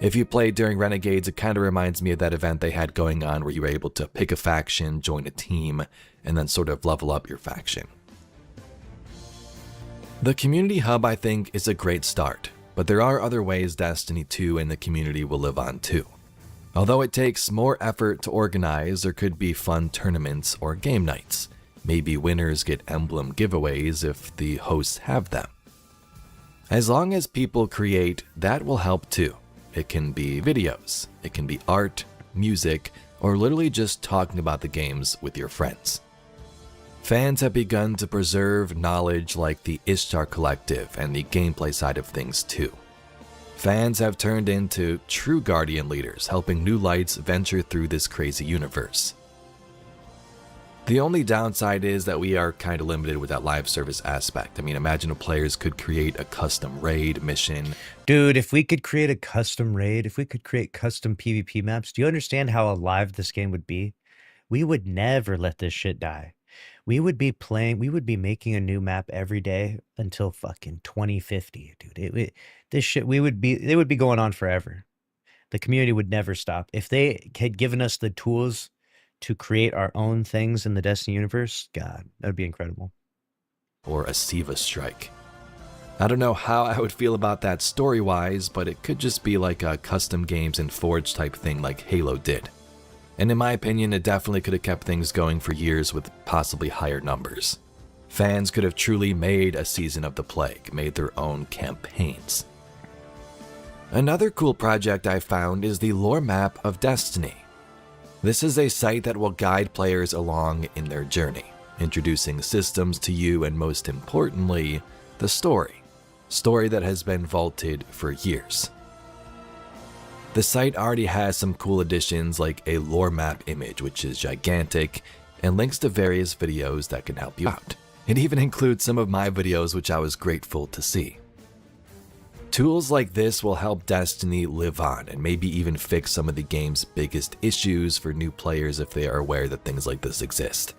If you played during Renegades, it kind of reminds me of that event they had going on where you were able to pick a faction, join a team, and then sort of level up your faction. The Community Hub, I think, is a great start, but there are other ways Destiny 2 and the community will live on too. Although it takes more effort to organize, there could be fun tournaments or game nights. Maybe winners get emblem giveaways if the hosts have them. As long as people create, that will help too. It can be videos, it can be art, music, or literally just talking about the games with your friends. Fans have begun to preserve knowledge like the Ishtar Collective and the gameplay side of things too. Fans have turned into true Guardian leaders, helping new lights venture through this crazy universe. The only downside is that we are kind of limited with that live service aspect. I mean, imagine if players could create a custom raid mission. Dude, if we could create a custom raid, if we could create custom PvP maps, do you understand how alive this game would be? We would never let this shit die. We would be making a new map every day until fucking 2050, dude. They would be going on forever. The community would never stop. If they had given us the tools to create our own things in the Destiny universe, God, that would be incredible. Or a Siva strike. I don't know how I would feel about that story-wise, but it could just be like a custom games and Forge type thing like Halo did. And in my opinion, it definitely could have kept things going for years with possibly higher numbers. Fans could have truly made a Season of the Plague, made their own campaigns. Another cool project I found is the lore map of Destiny. This is a site that will guide players along in their journey, introducing systems to you and most importantly, the story that has been vaulted for years. The site already has some cool additions like a lore map image, which is gigantic, and links to various videos that can help you out. It even includes some of my videos, which I was grateful to see. Tools like this will help Destiny live on and maybe even fix some of the game's biggest issues for new players if they are aware that things like this exist.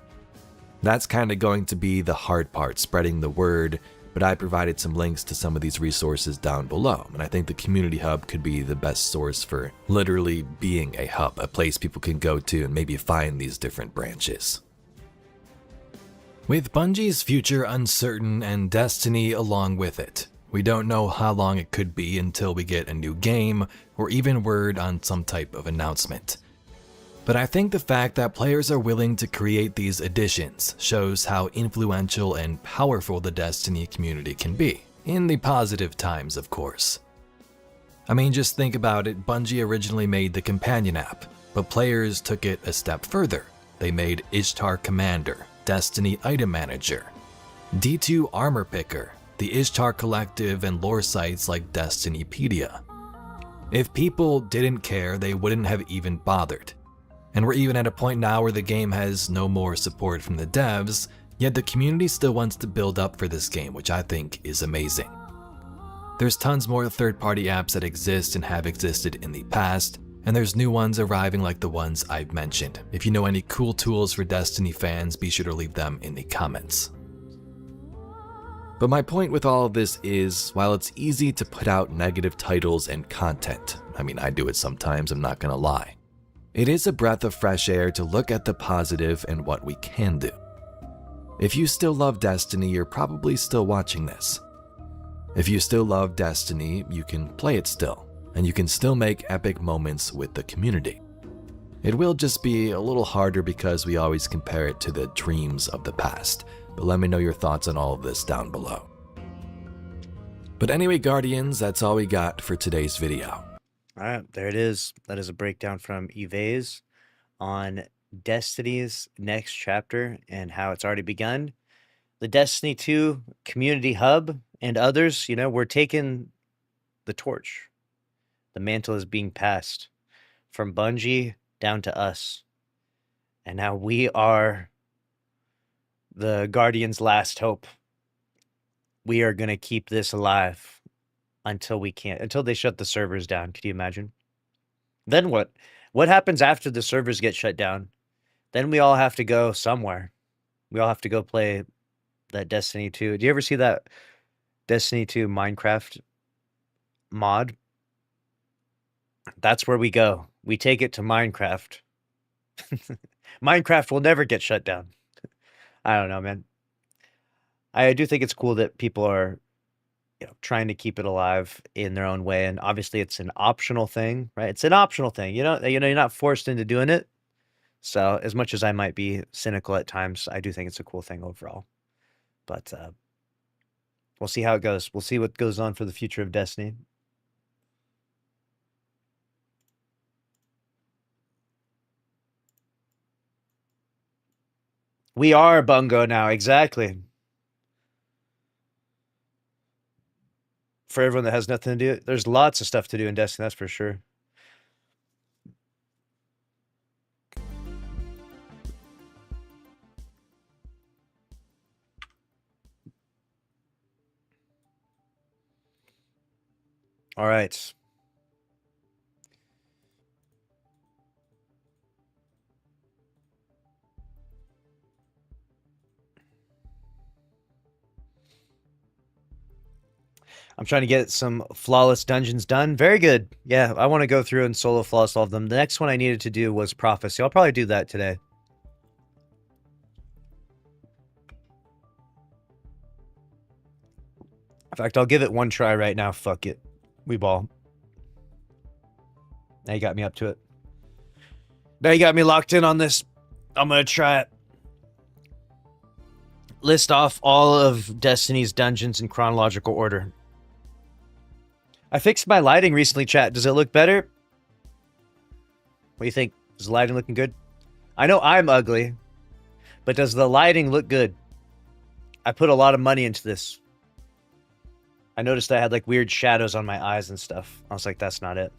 That's kind of going to be the hard part, spreading the word, but I provided some links to some of these resources down below, and I think the community hub could be the best source for literally being a hub, a place people can go to and maybe find these different branches. With Bungie's future uncertain and Destiny along with it, we don't know how long it could be until we get a new game or even word on some type of announcement. But I think the fact that players are willing to create these additions shows how influential and powerful the Destiny community can be, in the positive times of course. I mean, just think about it, Bungie originally made the companion app, but players took it a step further. They made Ishtar Commander, Destiny Item Manager, D2 Armor Picker, the Ishtar Collective, and lore sites like Destinypedia. If people didn't care, they wouldn't have even bothered. And we're even at a point now where the game has no more support from the devs, yet the community still wants to build up for this game, which I think is amazing. There's tons more third-party apps that exist and have existed in the past, and there's new ones arriving like the ones I've mentioned. If you know any cool tools for Destiny fans, be sure to leave them in the comments. But my point with all of this is, while it's easy to put out negative titles and content, I mean, I do it sometimes, I'm not gonna lie, it is a breath of fresh air to look at the positive and what we can do. If you still love Destiny, you're probably still watching this. If you still love Destiny, you can play it still, and you can still make epic moments with the community. It will just be a little harder because we always compare it to the dreams of the past, but let me know your thoughts on all of this down below. But anyway, Guardians, that's all we got for today's video. All right, there it is. That is a breakdown from Yves on Destiny's next chapter and how it's already begun. The Destiny 2 Community Hub and others, we're taking the torch. The mantle is being passed from Bungie down to us. And now we are the Guardians' last hope. We are going to keep this alive until they shut the servers down. Could you imagine? Then what? What happens after the servers get shut down? Then we all have to go somewhere. We all have to go play that Destiny 2. Do you ever see that Destiny 2 Minecraft mod? That's where we go. We take it to Minecraft. Minecraft will never get shut down. I don't know, man. I do think it's cool that people are trying to keep it alive in their own way, and obviously it's an optional thing, right? It's an optional thing. You're not forced into doing it. So as much as I might be cynical at times, I do think it's a cool thing overall. But we'll see how it goes. We'll see what goes on for the future of Destiny. We are Bungo now, exactly. For everyone that has nothing to do, there's lots of stuff to do in Destiny, that's for sure. All right. I'm trying to get some flawless dungeons done. Very good. Yeah, I want to go through and solo flawless all of them. The next one I needed to do was Prophecy. I'll probably do that today. In fact, I'll give it one try right now. Fuck it. We ball. Now you got me up to it. Now you got me locked in on this. I'm going to try it. List off all of Destiny's dungeons in chronological order. I fixed my lighting recently, chat. Does it look better? What do you think? Is the lighting looking good? I know I'm ugly, but does the lighting look good? I put a lot of money into this. I noticed I had like weird shadows on my eyes and stuff. I was like, that's not it.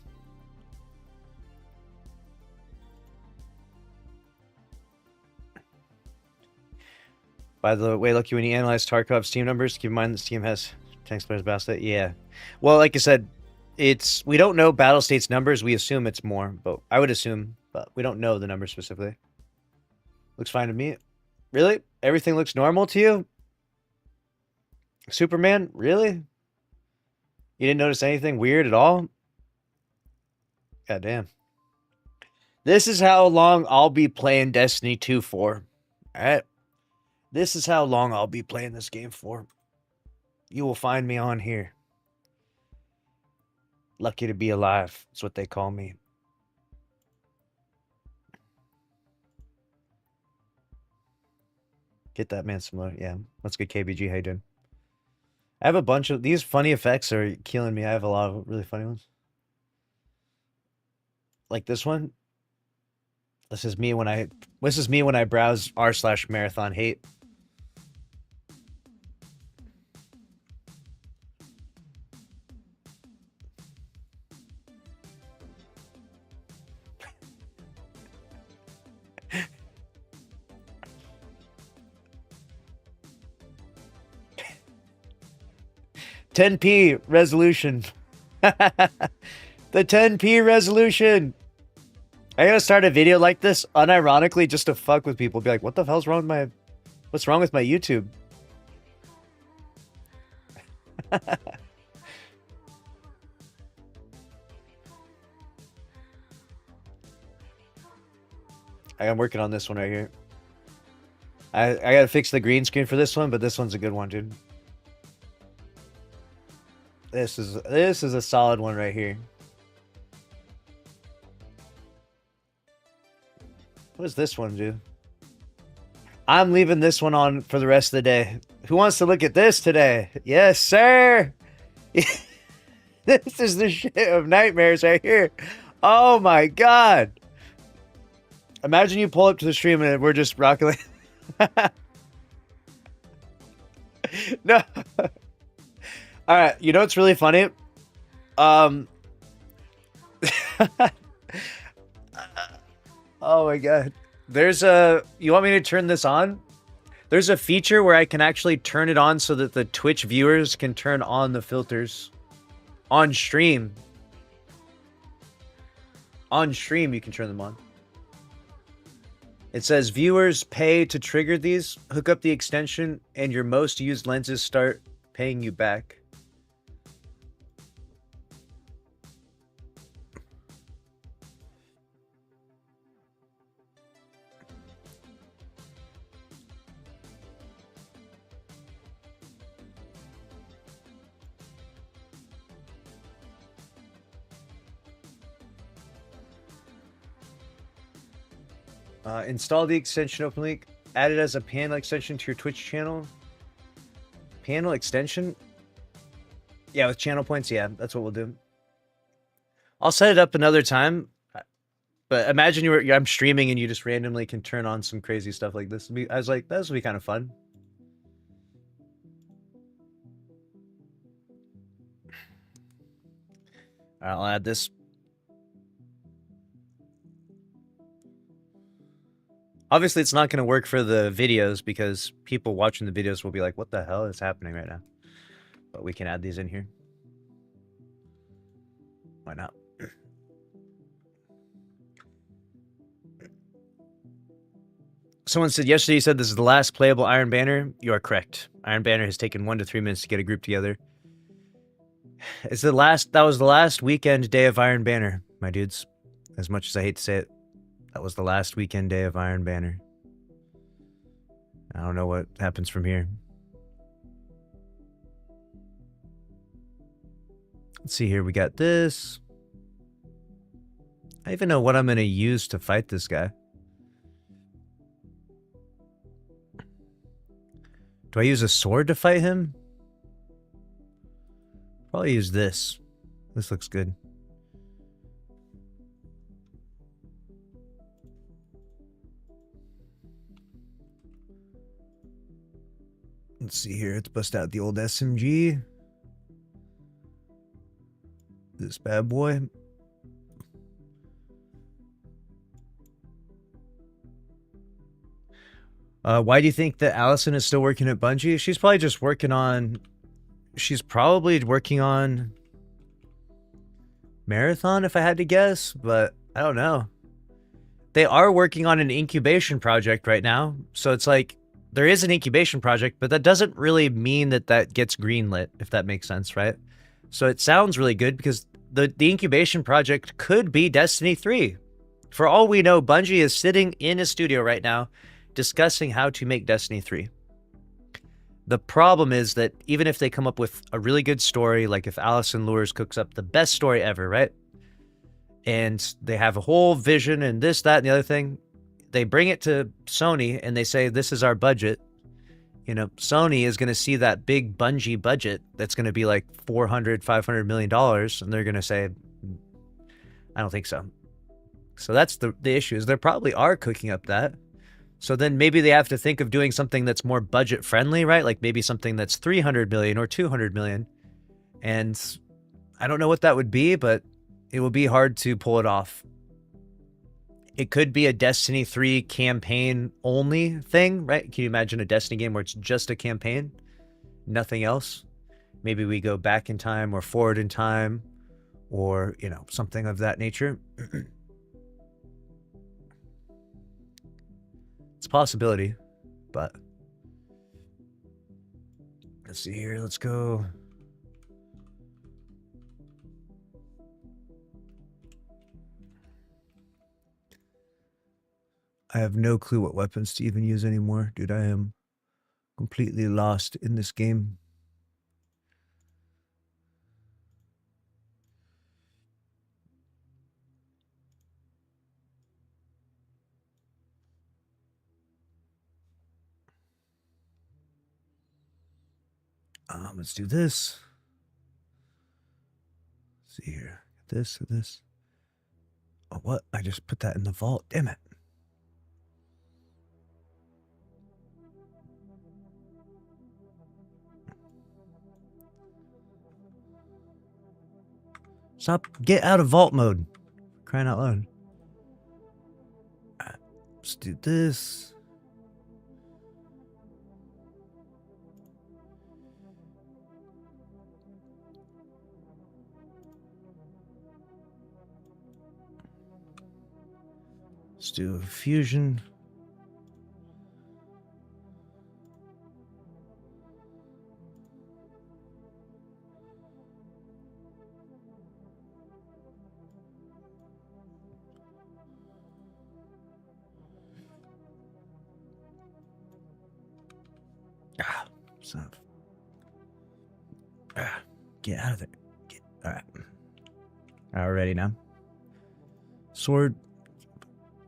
By the way, Lucky, when you analyze Tarkov's team numbers, keep in mind this team has tanks players basket. Yeah. Well, like I said, we don't know Battle State's numbers. We assume it's more, but I would assume, but we don't know the numbers specifically. Looks fine to me. Really? Everything looks normal to you? Superman? Really? You didn't notice anything weird at all? God damn. This is how long I'll be playing Destiny 2 for. Alright? This is how long I'll be playing this game for. You will find me on here. Lucky to be alive. That's what they call me. Get that man some load. Yeah. Let's get KBG. How you doing? I have a bunch of these funny effects are killing me. I have a lot of really funny ones. Like this one. This is me when I browse r/marathon hate. $10p resolution. The 10p resolution. I gotta start a video like this unironically just to fuck with people. Be like, what the hell's wrong with my... What's wrong with my YouTube? I'm working on this one right here. I gotta fix the green screen for this one, but this one's a good one, dude. This is a solid one right here. What does this one do? I'm leaving this one on for the rest of the day. Who wants to look at this today? Yes, sir. This is the shit of nightmares right here. Oh my god. Imagine you pull up to the stream and we're just rocking. No. All right, you know what's really funny? Oh my god. You want me to turn this on? There's a feature where I can actually turn it on so that the Twitch viewers can turn on the filters on stream. On stream, you can turn them on. It says viewers pay to trigger these, hook up the extension, and your most used lenses start paying you back. Install the extension open link. Add it as a panel extension to your Twitch channel. Panel extension? Yeah, with channel points. Yeah, that's what we'll do. I'll set it up another time. But imagine I'm streaming and you just randomly can turn on some crazy stuff like this. I was like, this would be kind of fun. I'll add this. Obviously, it's not going to work for the videos because people watching the videos will be like, what the hell is happening right now? But we can add these in here. Why not? Someone said yesterday you said this is the last playable Iron Banner. You are correct. Iron Banner has taken 1 to 3 minutes to get a group together. That was the last weekend day of Iron Banner, my dudes. As much as I hate to say it, that was the last weekend day of Iron Banner. I don't know what happens from here. Let's see here. We got this. I don't even know what I'm going to use to fight this guy. Do I use a sword to fight him? Probably use this. This looks good. Let's see here. Let's bust out the old SMG. This bad boy. Why do you think that Allison is still working at Bungie? She's probably just working on... She's probably working on... Marathon, if I had to guess, but I don't know. They are working on an incubation project right now, so it's like, there is an incubation project, but that doesn't really mean that that gets greenlit, if that makes sense, right? So it sounds really good because the incubation project could be Destiny 3. For all we know, Bungie is sitting in a studio right now discussing how to make Destiny 3. The problem is that even if they come up with a really good story, like if Allison Lures cooks up the best story ever, right? And they have a whole vision and this, that, and the other thing, they bring it to Sony and they say, this is our budget. You know, Sony is going to see that big Bungie budget that's going to be like $400-500 million, and they're going to say, I don't think so. So that's the issue, is they probably are cooking up that. So then maybe they have to think of doing something that's more budget friendly, right? Like maybe something that's 300 million or 200 million. And I don't know what that would be, but it will be hard to pull it off. It could be a Destiny 3 campaign only thing, right? Can you imagine a Destiny game where it's just a campaign? Nothing else? Maybe we go back in time or forward in time or, you know, something of that nature. It's a possibility, but let's see here. Let's go. I have no clue what weapons to even use anymore. Dude, I am completely lost in this game. Let's do this. Let's see here. This. Oh, what? I just put that in the vault. Damn it. Stop. Get out of vault mode. Crying out loud. Let's do this. Let's do a fusion. Son of... Get out of there. All right. Already now. Sword.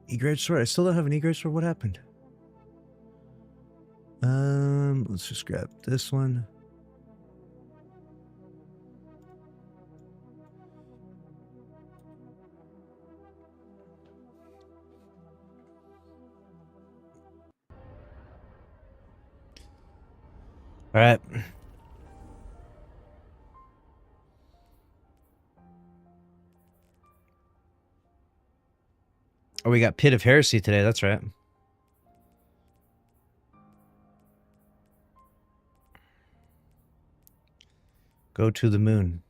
E-grade sword. I still don't have an E-grade sword. What happened? Let's just grab this one. All right. Oh, we got Pit of Heresy today. That's right. Go to the moon.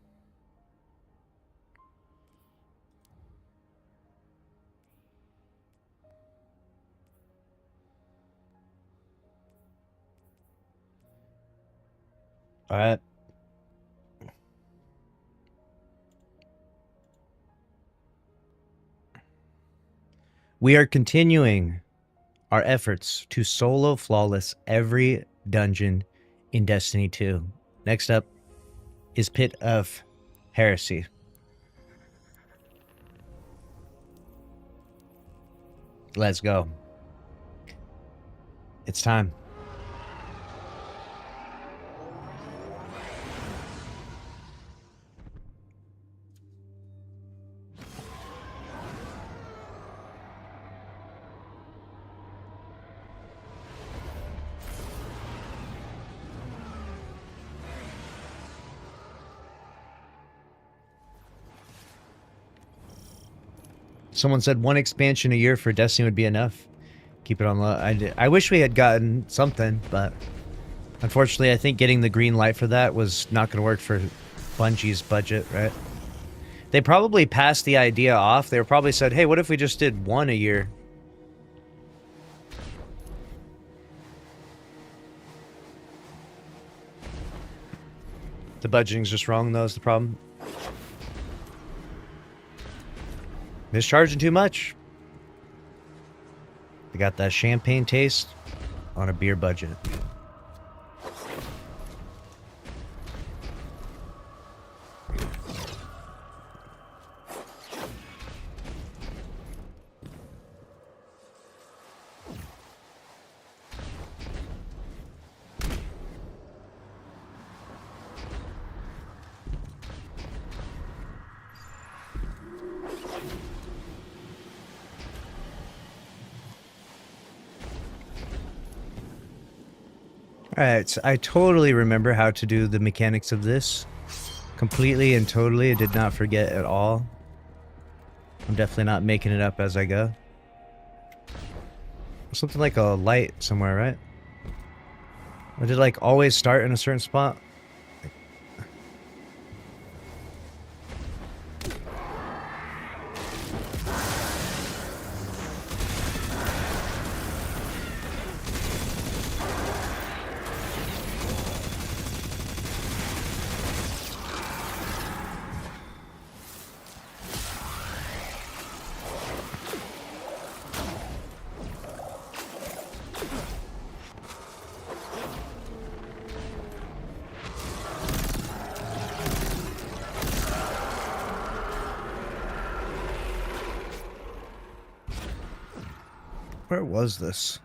All right. We are continuing our efforts to solo flawless every dungeon in Destiny 2. Next up is Pit of Heresy. Let's go. It's time. Someone said one expansion a year for Destiny would be enough. Keep it on low. I wish we had gotten something, but unfortunately, I think getting the green light for that was not going to work for Bungie's budget, right? They probably passed the idea off. They probably said, hey, what if we just did one a year? The budgeting's just wrong, though, is the problem. Mischarging too much. They got that champagne taste on a beer budget. Alright, so I totally remember how to do the mechanics of this. Completely and totally. I did not forget at all. I'm definitely not making it up as I go. Something like a light somewhere, right? Or did like always start in a certain spot? Where was this?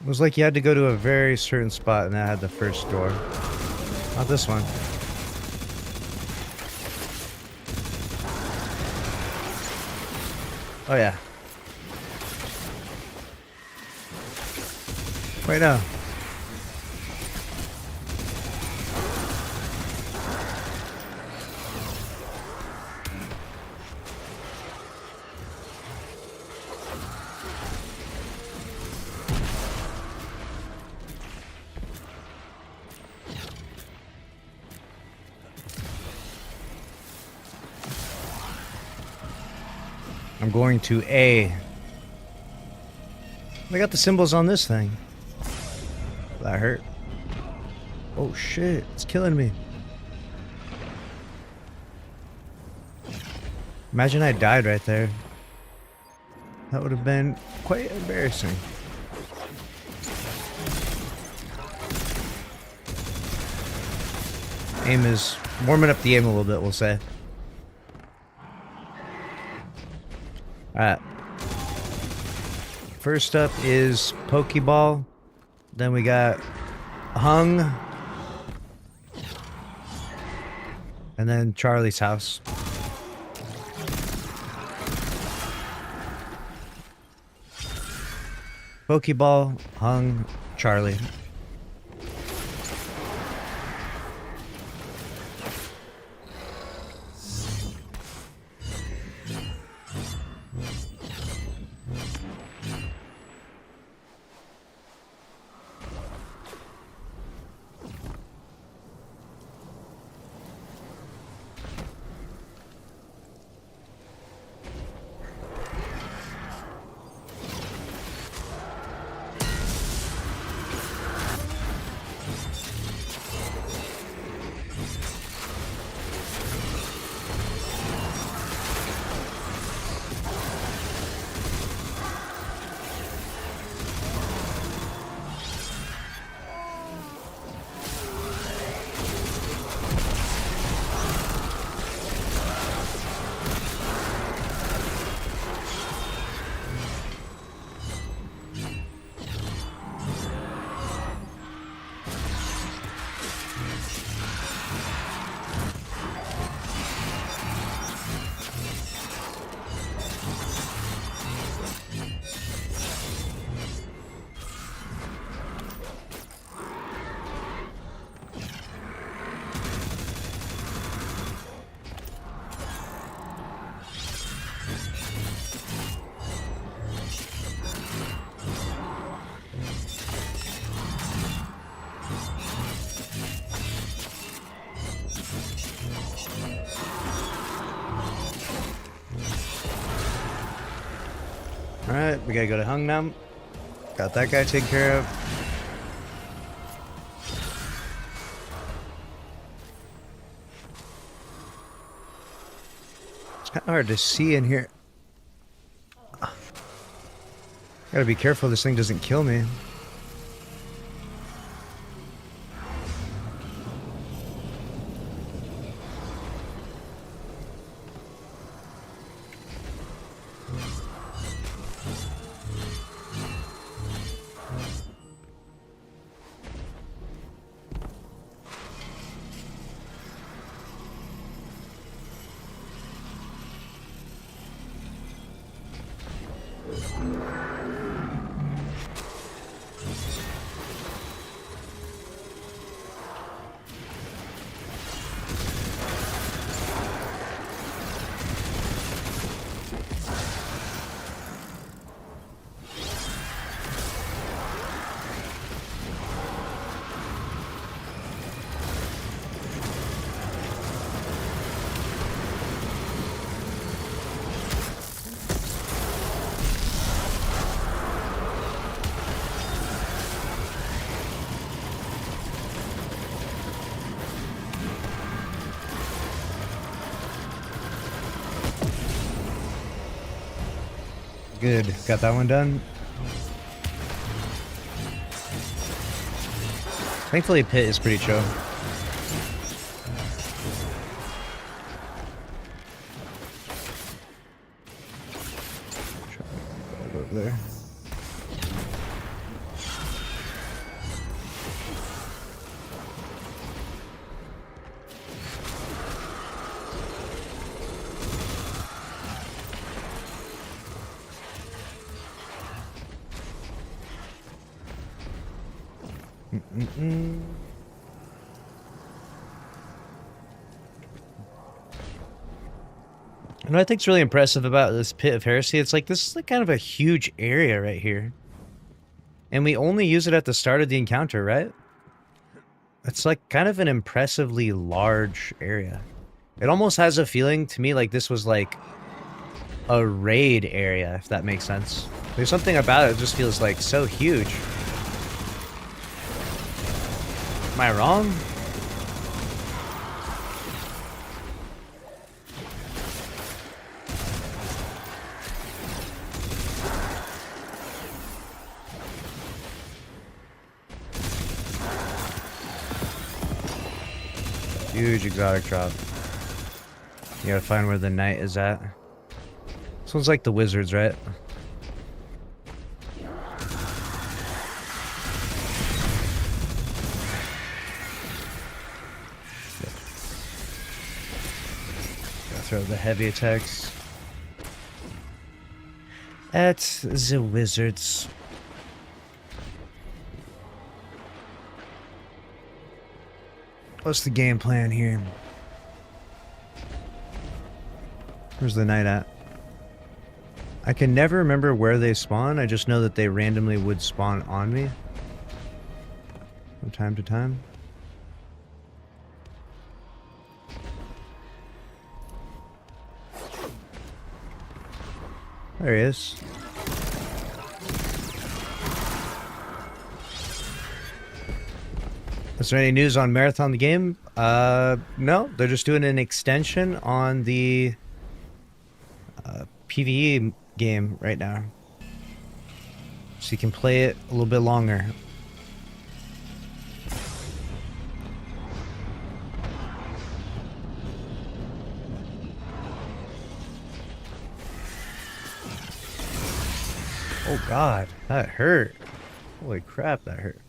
It was like you had to go to a very certain spot and that had the first door. Not this one. Oh yeah. Wait, no. I'm going to A. I got the symbols on this thing. That hurt. Oh shit, it's killing me. Imagine I died right there. That would have been quite embarrassing. Aim is warming up the aim a little bit, we'll say. Alright. First up is Pokeball. Then we got Hung. And then Charlie's house. Pokeball, Hung, Charlie. Alright, we gotta go to Hungnam. Got that guy taken care of. It's kind of hard to see in here. Gotta be careful this thing doesn't kill me. Good. Got that one done. Thankfully, Pit is pretty chill. Go over there. And what I think's really impressive about this Pit of Heresy, it's like this is like kind of a huge area right here. And we only use it at the start of the encounter, right? It's like kind of an impressively large area. It almost has a feeling to me like this was like a raid area, if that makes sense. There's something about it that just feels like so huge. Am I wrong? Huge exotic drop. You gotta find where the knight is at. This one's like the wizards, right? Gotta throw the heavy attacks at the wizards. What's the game plan here? Where's the knight at? I can never remember where they spawn. I just know that they randomly would spawn on me from time to time. There he is. Is there any news on Marathon the game? No, they're just doing an extension on the PvE game right now. So you can play it a little bit longer. Oh god, that hurt. Holy crap, that hurt.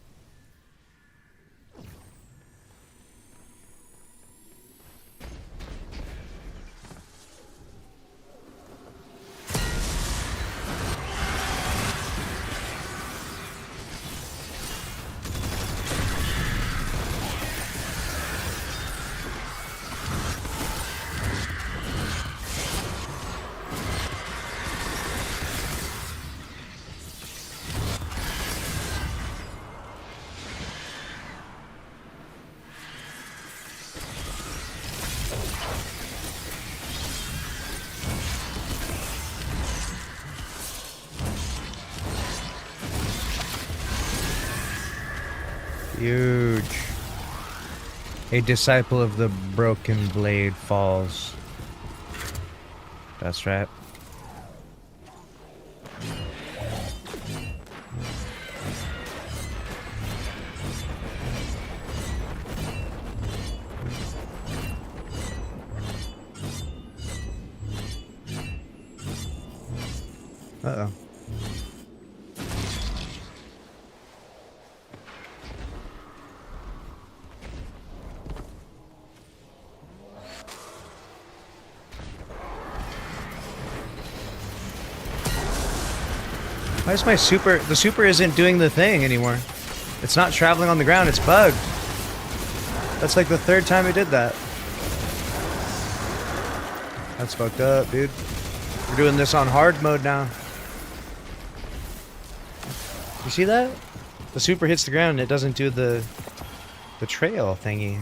Huge. A disciple of the broken blade falls. That's right. Uh-oh. Why is my super... The super isn't doing the thing anymore. It's not traveling on the ground, it's bugged. That's like the third time it did that. That's fucked up, dude. We're doing this on hard mode now. You see that? The super hits the ground and it doesn't do the trail thingy.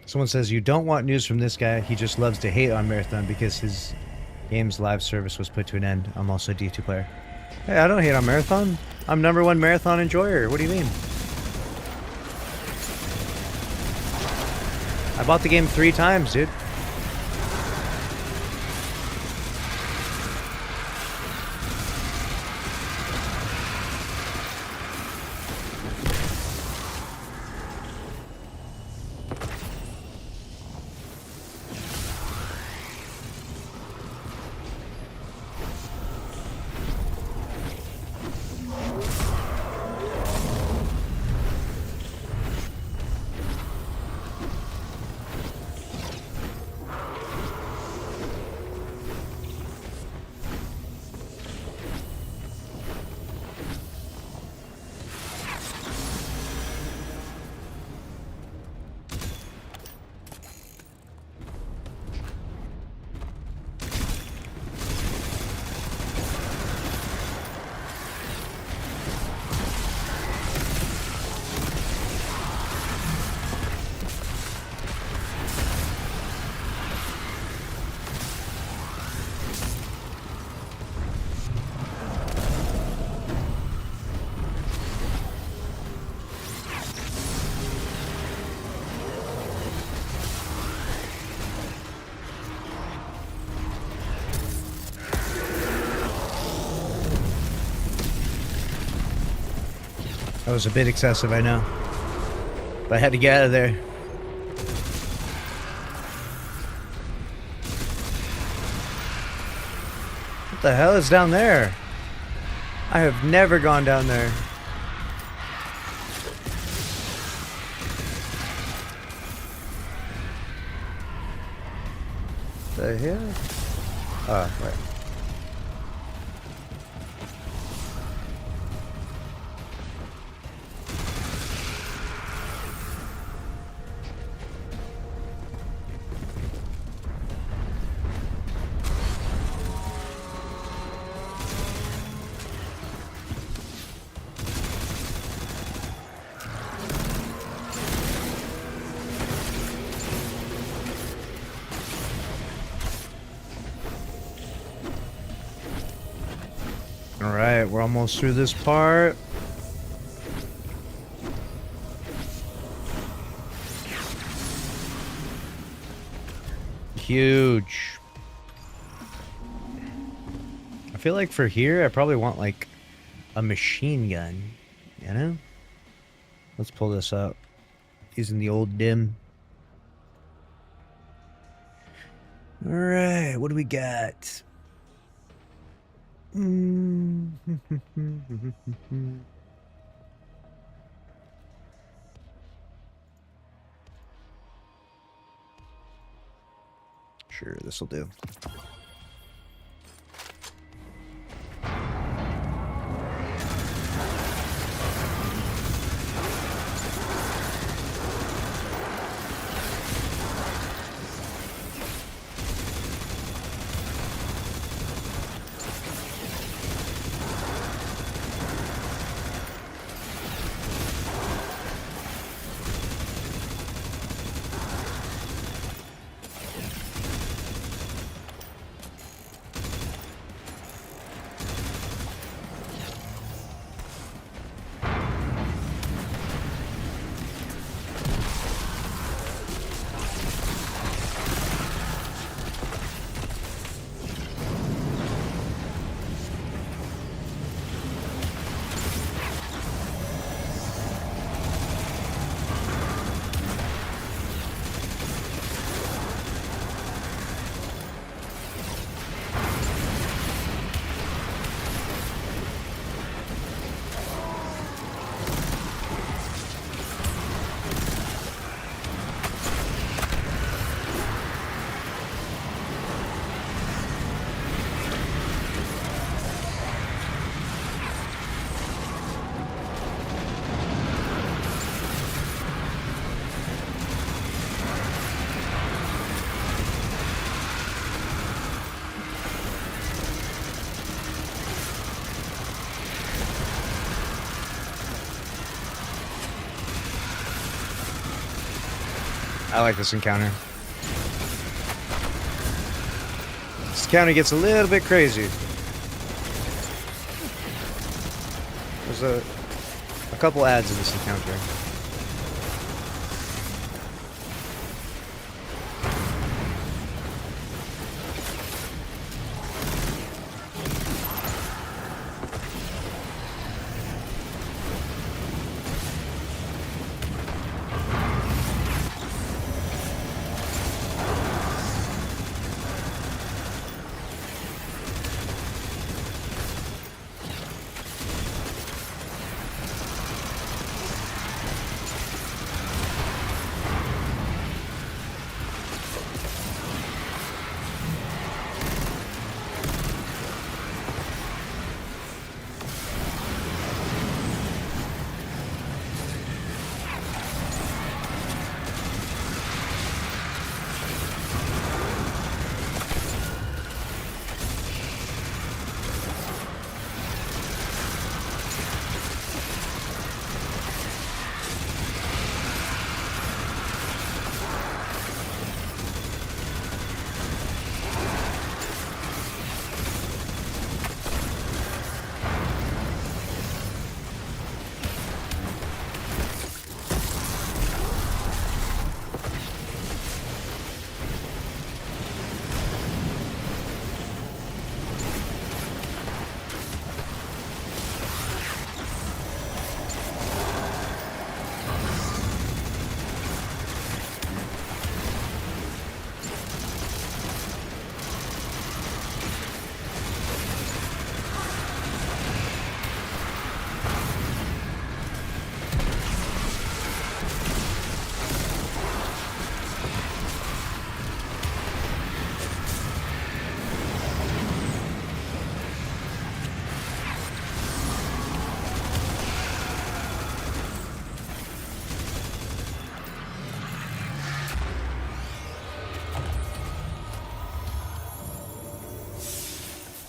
Someone says, you don't want news from this guy. He just loves to hate on Marathon because his game's live service was put to an end. I'm also a D2 player. Hey, I don't hate on Marathon. I'm #1 Marathon enjoyer. What do you mean? I bought the game 3 times, dude. That was a bit excessive, I know. But I had to get out of there. What the hell is down there? I have never gone down there. The hell? Oh, right. Alright, we're almost through this part. Huge. I feel like for here, I probably want like a machine gun, you know? Let's pull this up. Using the old dim. Alright, what do we got? Sure, this'll do. I like this encounter. This encounter gets a little bit crazy. There's a couple ads in this encounter.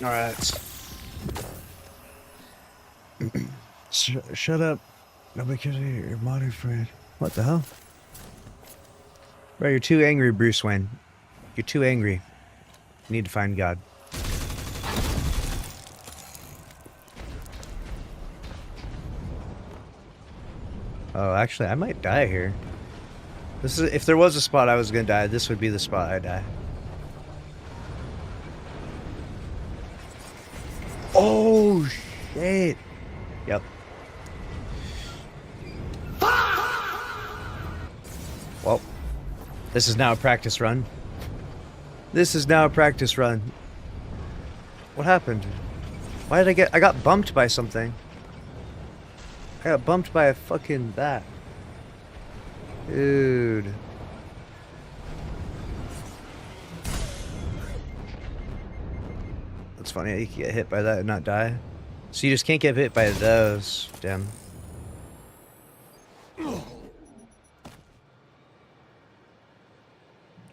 All right. Shut up. Nobody cares about your modern friend. What the hell? Bro, you're too angry, Bruce Wayne. You're too angry. You need to find God. Oh, actually, I might die here. This is if there was a spot I was gonna die, this would be the spot I die. Oh shit! Yep. Well, this is now a practice run. This is now a practice run. What happened? Why did I got bumped by something. I got bumped by a fucking bat. Dude. That's funny. You can get hit by that and not die. So you just can't get hit by those. Damn.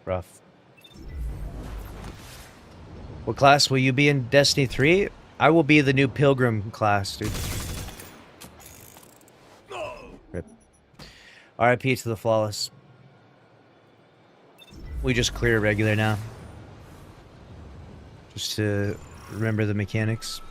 Rough. What class will you be in Destiny 3? I will be the new Pilgrim class, dude. Rip. RIP to the Flawless. We just clear regular now. Just to remember the mechanics.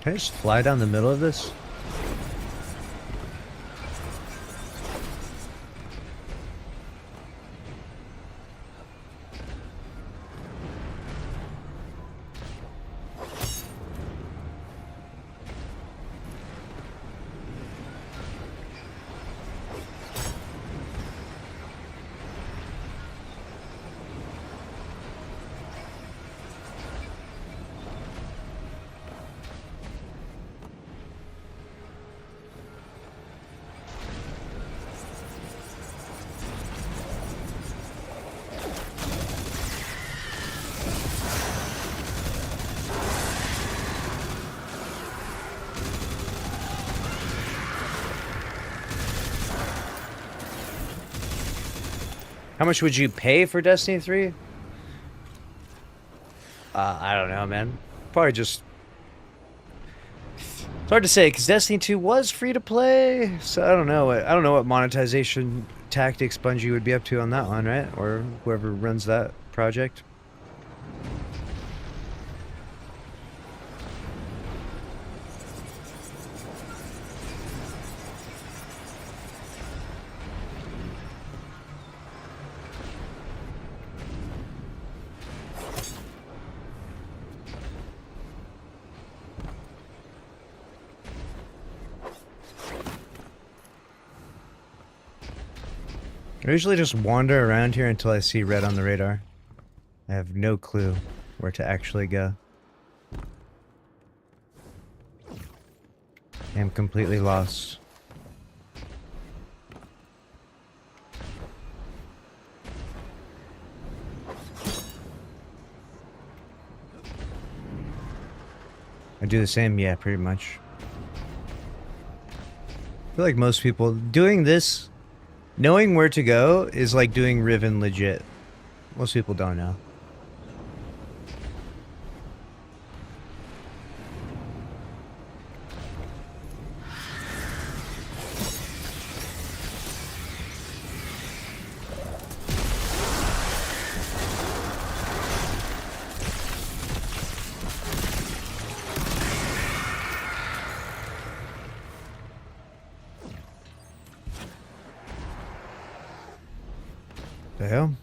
Can I just fly down the middle of this? How much would you pay for Destiny 3? I don't know, man. Probably just... It's hard to say, because Destiny 2 was free to play, so I don't know. I don't know what monetization tactics Bungie would be up to on that one, right? Or whoever runs that project. I usually just wander around here until I see red on the radar. I have no clue where to actually go. I am completely lost. I do the same, yeah, pretty much. I feel like most people doing this, knowing where to go is like doing Riven legit. Most people don't know. The hell?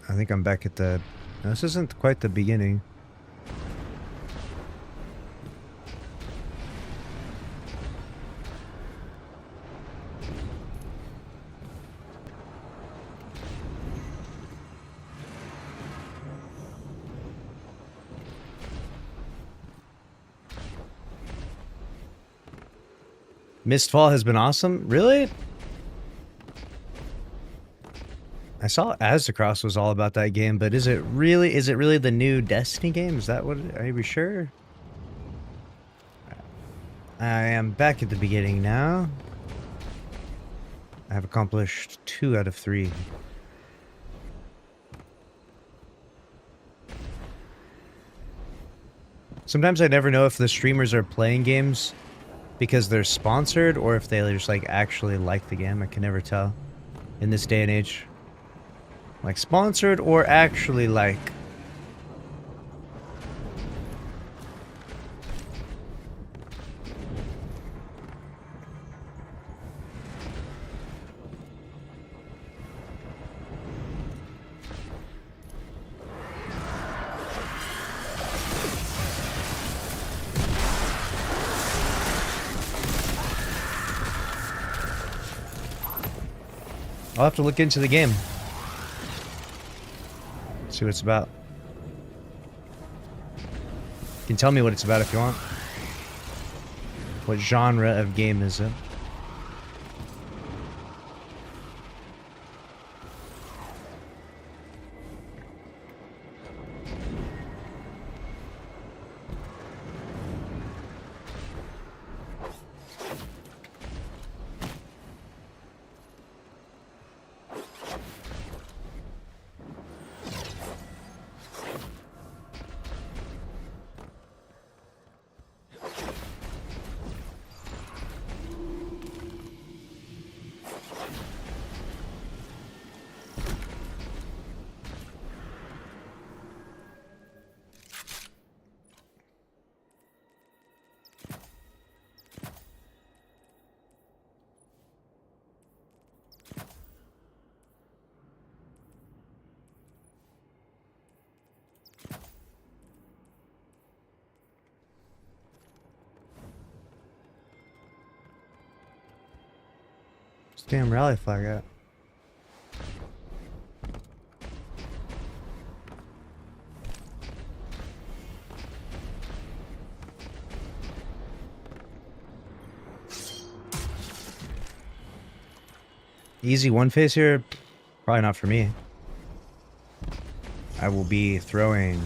I think I'm back at the... No, this isn't quite the beginning. Mistfall has been awesome? Really? I saw Aztecross was all about that game, but is it really the new Destiny game? Is that what are you sure? I am back at the beginning now. I have accomplished 2 out of 3. Sometimes I never know if the streamers are playing games because they're sponsored or if they just like actually like the game. I can never tell in this day and age. Like sponsored or actually like. I'll have to look into the game. See what it's about. You can tell me what it's about if you want. What genre of game is it? What's the damn rally flag at? Easy one phase here? Probably not for me. I will be throwing.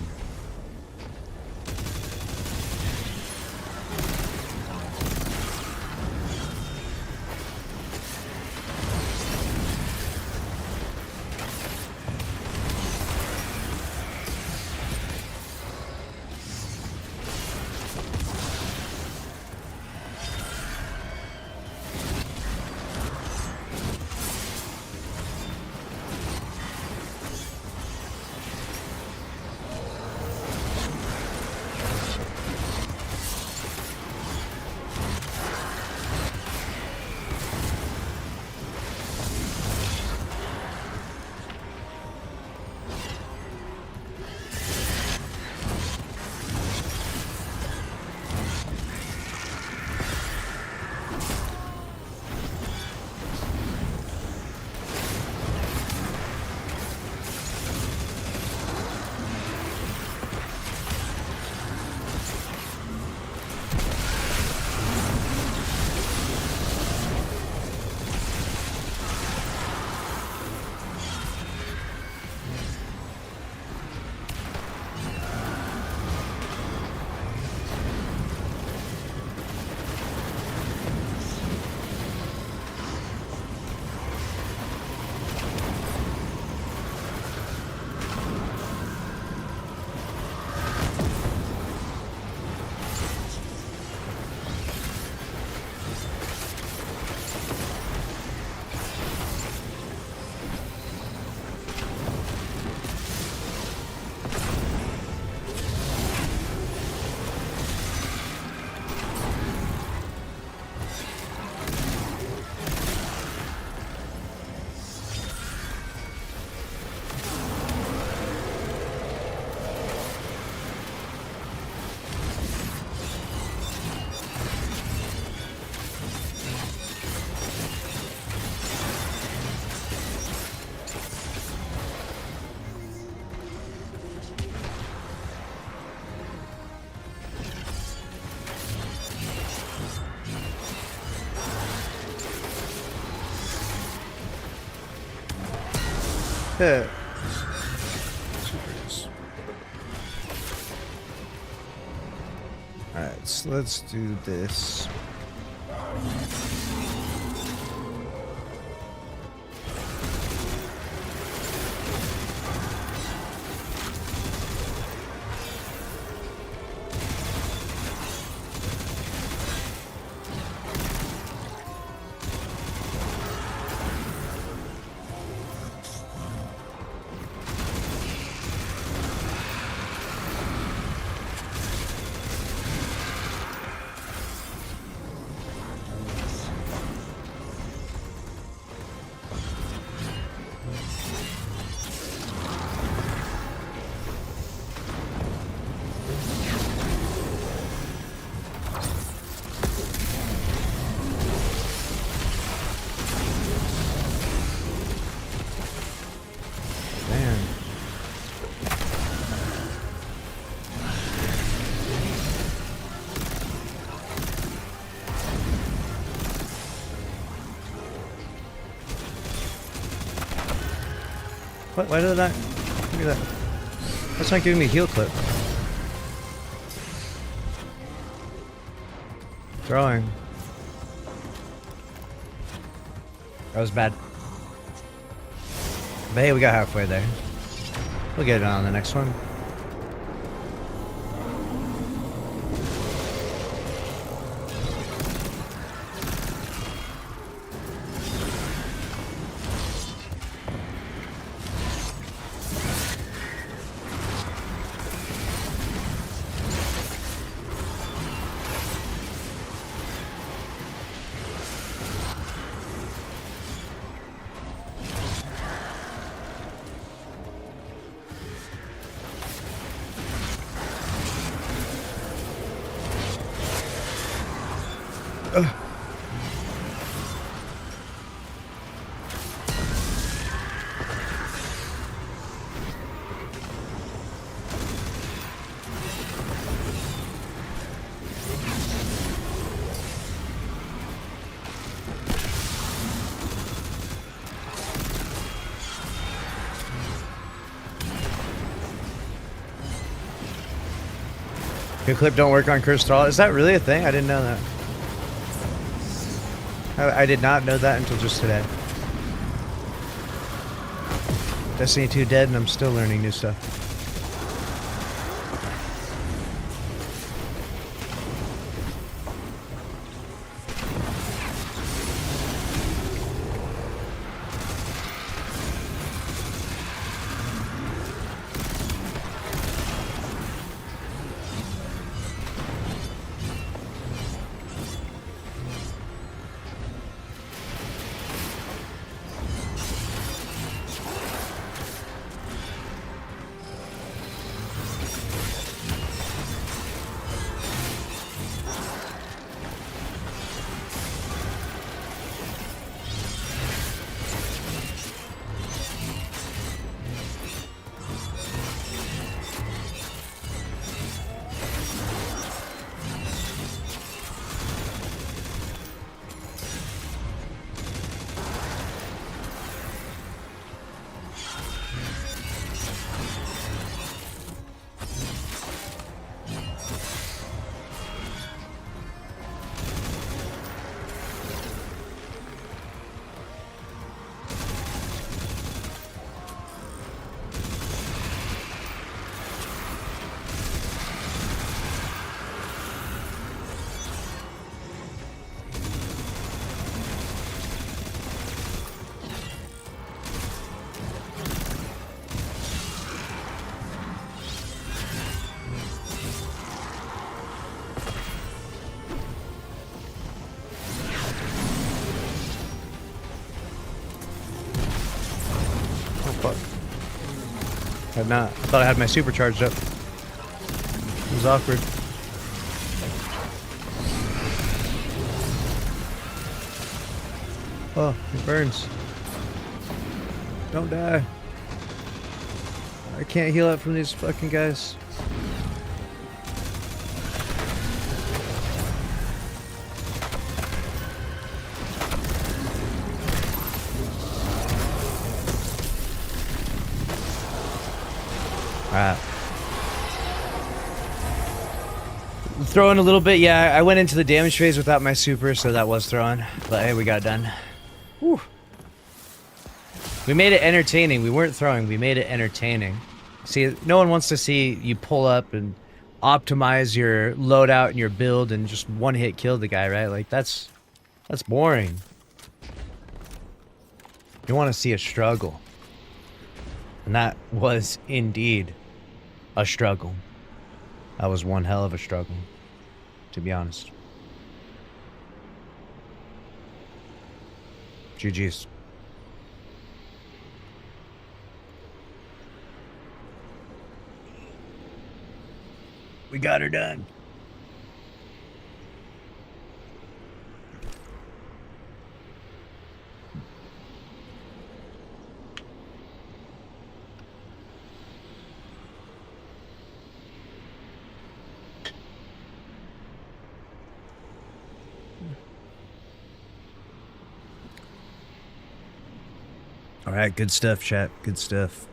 Yeah. Alright, so let's do this. What? Why did that? Look at that. That's not giving me a heal clip. Throwing. That was bad. But hey, we got halfway there. We'll get it on the next one. Your clip don't work on cursed all. Is that really a thing? I didn't know that. I did not know that until just today. Destiny 2 dead and I'm still learning new stuff. Had not. I thought I had my supercharged up. It was awkward. Oh, it burns. Don't die. I can't heal up from these fucking guys. Alright. Throwing a little bit, yeah, I went into the damage phase without my super, so that was throwing. But hey, we got done. Whew. We made it entertaining. We weren't throwing, we made it entertaining. See, no one wants to see you pull up and optimize your loadout and your build and just one hit kill the guy, right? Like, that's boring. You want to see a struggle. And that was indeed a struggle. That was one hell of a struggle, to be honest. GG's. We got her done. All right, good stuff, chat. Good stuff.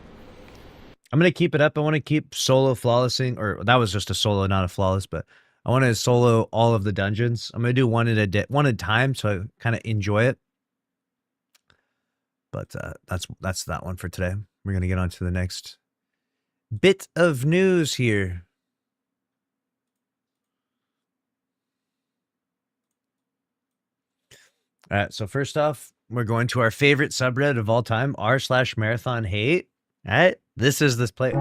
I'm gonna keep it up. I want to keep solo flawlessing, or that was just a solo, not a flawless, but I want to solo all of the dungeons. I'm gonna do one at a time, so I kind of enjoy it. But that's that one for today. We're gonna get on to the next bit of news here. All right, so first off, we're going to our favorite subreddit of all time, r/marathon hate. All right, this is this place.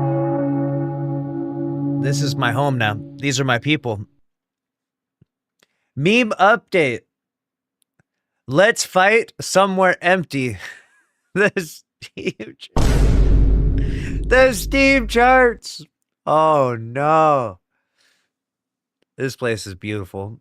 This is my home now. These are my people. Meme update. Let's fight somewhere empty. The Steam charts. Oh no. This place is beautiful.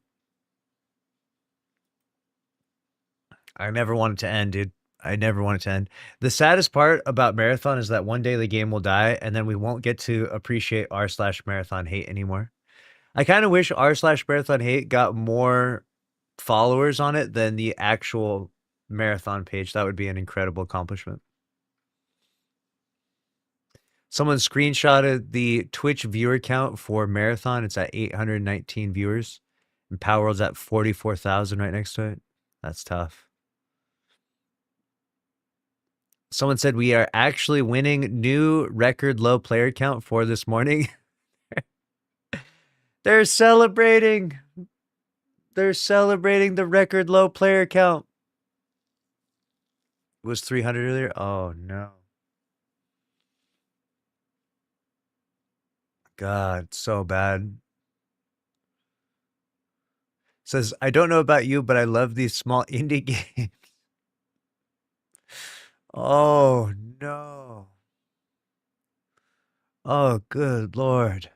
I never want it to end, dude. I never want it to end. The saddest part about Marathon is that one day the game will die and then we won't get to appreciate r/marathon hate anymore. I kind of wish r/marathon hate got more followers on it than the actual marathon page. That would be an incredible accomplishment. Someone screenshotted the Twitch viewer count for Marathon. It's at 819 viewers. And Palworld's at 44,000 right next to it. That's tough. Someone said we are actually winning new record low player count for this morning. They're celebrating. They're celebrating the record low player count. It was 300 earlier. Oh, no. God, so bad. Says, I don't know about you, but I love these small indie games. Oh, no. Oh, good Lord.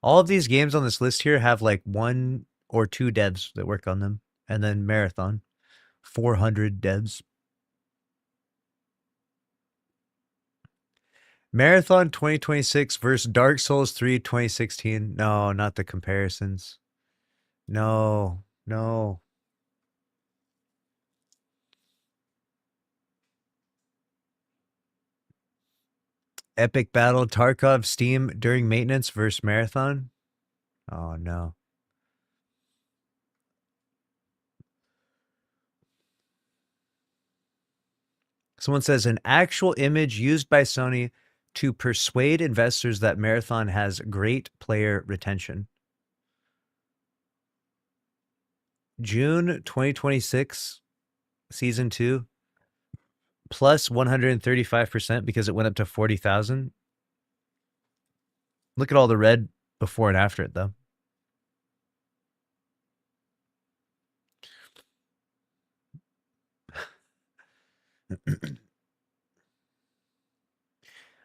All of these games on this list here have like 1 or 2 devs that work on them. And then Marathon, 400 devs. Marathon 2026 versus Dark Souls 3 2016. No, not the comparisons. No, no. Epic battle Tarkov Steam during maintenance versus Marathon. Oh, no. Someone says an actual image used by Sony to persuade investors that Marathon has great player retention. June 2026, Season 2, plus 135% because it went up to 40,000. Look at all the red before and after it, though.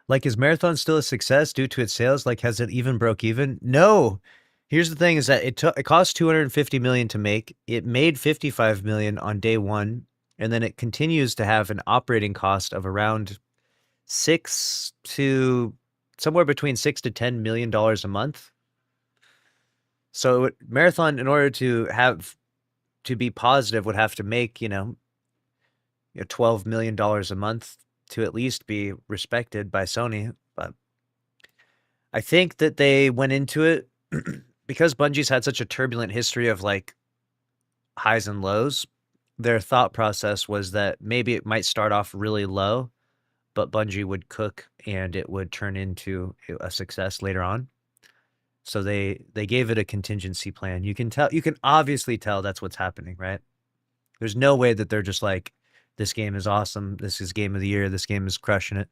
Like, is Marathon still a success due to its sales? Like, has it even broke even? No. Here's the thing: is that it cost 250 million to make. It made 55 million on day one, and then it continues to have an operating cost of around somewhere between $6 to $10 million a month. So Marathon, in order to be positive, would have to make $12 million a month to at least be respected by Sony. But I think that they went into it because Bungie's had such a turbulent history of like highs and lows. Their thought process was that maybe it might start off really low, but Bungie would cook and it would turn into a success later on. So they gave it a contingency plan. You can obviously tell that's what's happening, right? There's no way that they're just like, this game is awesome. This is game of the year. This game is crushing it.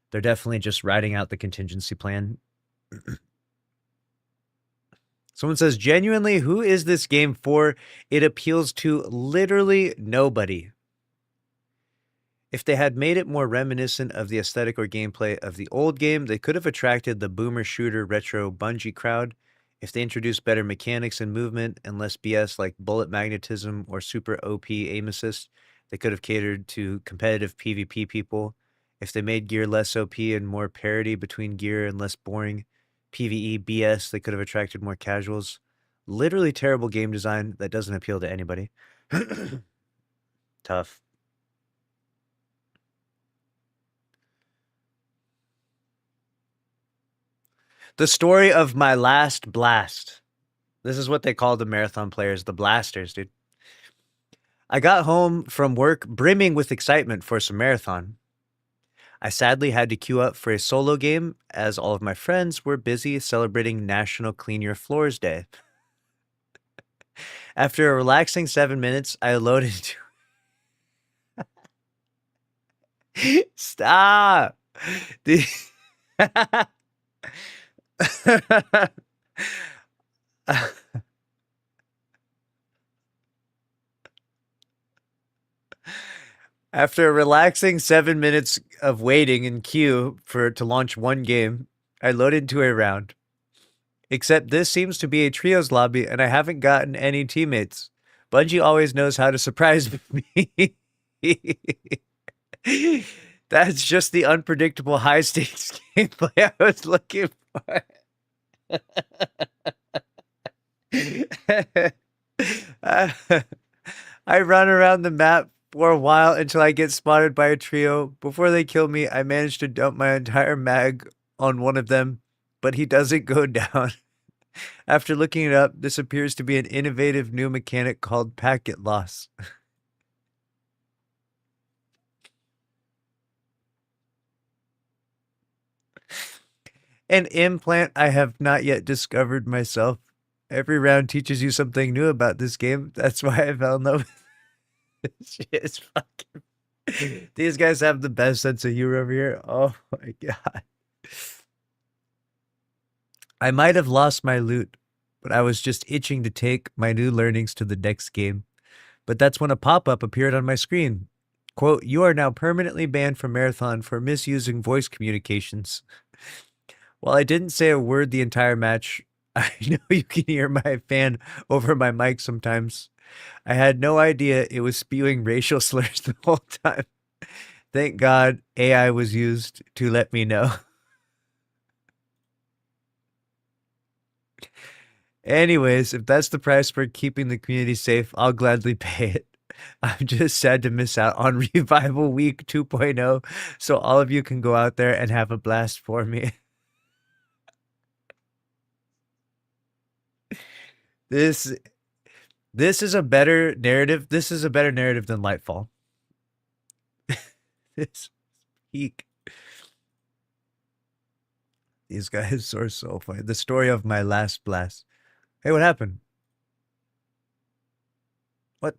They're definitely just writing out the contingency plan. Someone says, genuinely, who is this game for? It appeals to literally nobody. If they had made it more reminiscent of the aesthetic or gameplay of the old game, they could have attracted the boomer shooter retro Bungie crowd. If they introduced better mechanics and movement and less BS like bullet magnetism or super OP aim assist, they could have catered to competitive PvP people. If they made gear less OP and more parity between gear and less boring PvE BS, they could have attracted more casuals. Literally terrible game design that doesn't appeal to anybody. Tough. The story of my last blast. This is what they call the marathon players, the blasters, dude. I got home from work brimming with excitement for some marathon. I sadly had to queue up for a solo game as all of my friends were busy celebrating National Clean Your Floors Day. After a relaxing 7 minutes, I loaded into... Stop! The- After a relaxing 7 minutes of waiting in queue to launch one game, I loaded into a round. Except this seems to be a trios lobby and I haven't gotten any teammates. Bungie always knows how to surprise me. That's just the unpredictable high stakes gameplay I was looking for. I run around the map for a while until I get spotted by a trio. Before they kill me, I manage to dump my entire mag on one of them, but he doesn't go down. After looking it up, this appears to be an innovative new mechanic called packet loss. An implant I have not yet discovered myself. Every round teaches you something new about this game. That's why I fell in love with this shit. Is fucking... These guys have the best sense of humor over here. Oh my god. I might have lost my loot, but I was just itching to take my new learnings to the next game. But that's when a pop-up appeared on my screen. Quote, you are now permanently banned from Marathon for misusing voice communications. While I didn't say a word the entire match, I know you can hear my fan over my mic sometimes. I had no idea it was spewing racial slurs the whole time. Thank God AI was used to let me know. Anyways, if that's the price for keeping the community safe, I'll gladly pay it. I'm just sad to miss out on Revival Week 2.0, so all of you can go out there and have a blast for me. This is a better narrative. This is a better narrative than Lightfall. This peak. These guys are so funny. The story of my last blast. Hey, what happened? What?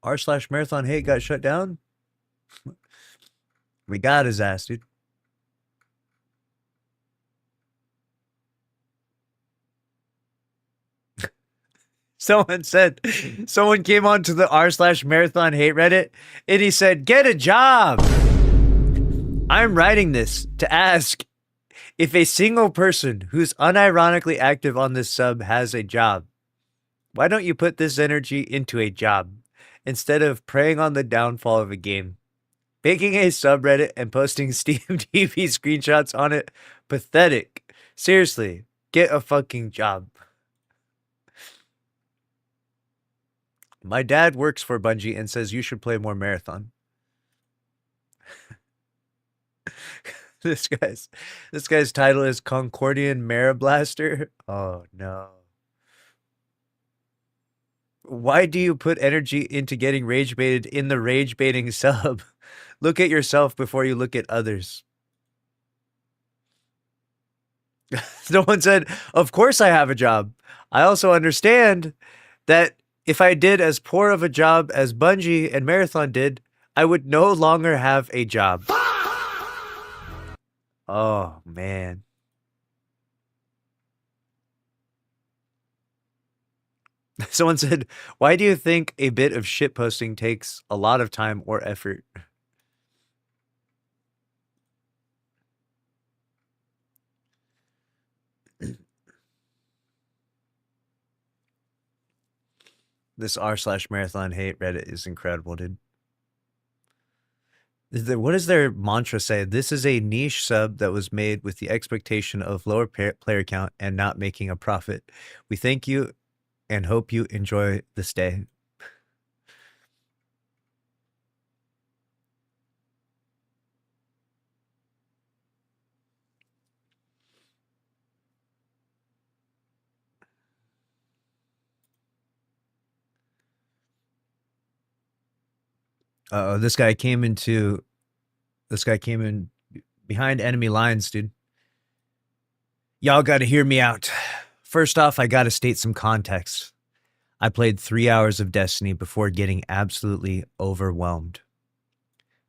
r/marathon hate got shut down? We got his ass, dude. Someone came onto the r/marathon hate Reddit and he said, get a job. I'm writing this to ask if a single person who's unironically active on this sub has a job. Why don't you put this energy into a job instead of preying on the downfall of a game? Making a subreddit and posting Steam TV screenshots on it, pathetic. Seriously, get a fucking job. My dad works for Bungie and says you should play more Marathon. This guy's title is Concordian Marablaster. Oh no. Why do you put energy into getting rage baited in the rage baiting sub? Look at yourself before you look at others. No one said, of course I have a job. I also understand that if I did as poor of a job as Bungie and Marathon did, I would no longer have a job. Oh, man. Someone said, why do you think a bit of shitposting takes a lot of time or effort? This r/marathon hate Reddit is incredible, dude. What does their mantra say? This is a niche sub that was made with the expectation of lower player count and not making a profit. We thank you and hope you enjoy the stay. This guy came in behind enemy lines, dude. Y'all got to hear me out. First off, I got to state some context. I played 3 hours of Destiny before getting absolutely overwhelmed.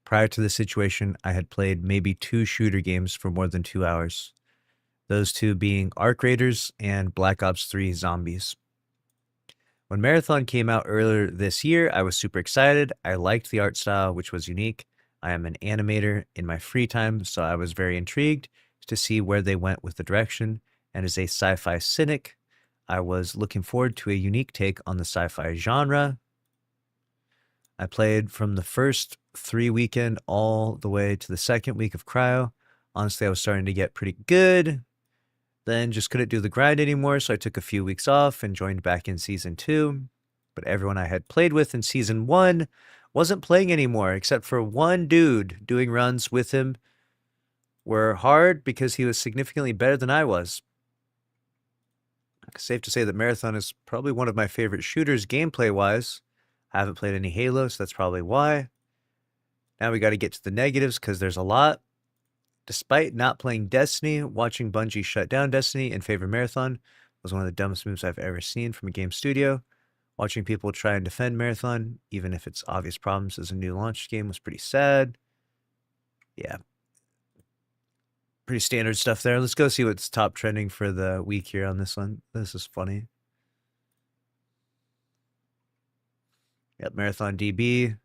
Prior to this situation, I had played maybe 2 shooter games for more than 2 hours. Those 2 being Arc Raiders and Black Ops 3 Zombies. When Marathon came out earlier this year, I was super excited. I liked the art style, which was unique. I am an animator in my free time, so I was very intrigued to see where they went with the direction. And as a sci-fi cynic, I was looking forward to a unique take on the sci-fi genre. I played from the first 3 weekend all the way to the second week of Cryo. Honestly, I was starting to get pretty good. Then just couldn't do the grind anymore, so I took a few weeks off and joined back in Season 2. But everyone I had played with in Season 1 wasn't playing anymore, except for one dude. Doing runs with him were hard because he was significantly better than I was. Safe to say that Marathon is probably one of my favorite shooters gameplay-wise. I haven't played any Halo, so that's probably why. Now we got to get to the negatives because there's a lot. Despite not playing Destiny, watching Bungie shut down Destiny in favor of Marathon was one of the dumbest moves I've ever seen from a game studio. Watching people try and defend Marathon, even if it's obvious problems as a new launch game, was pretty sad. Yeah. Pretty standard stuff there. Let's go see what's top trending for the week here on this one. This is funny. Yep, Marathon DB.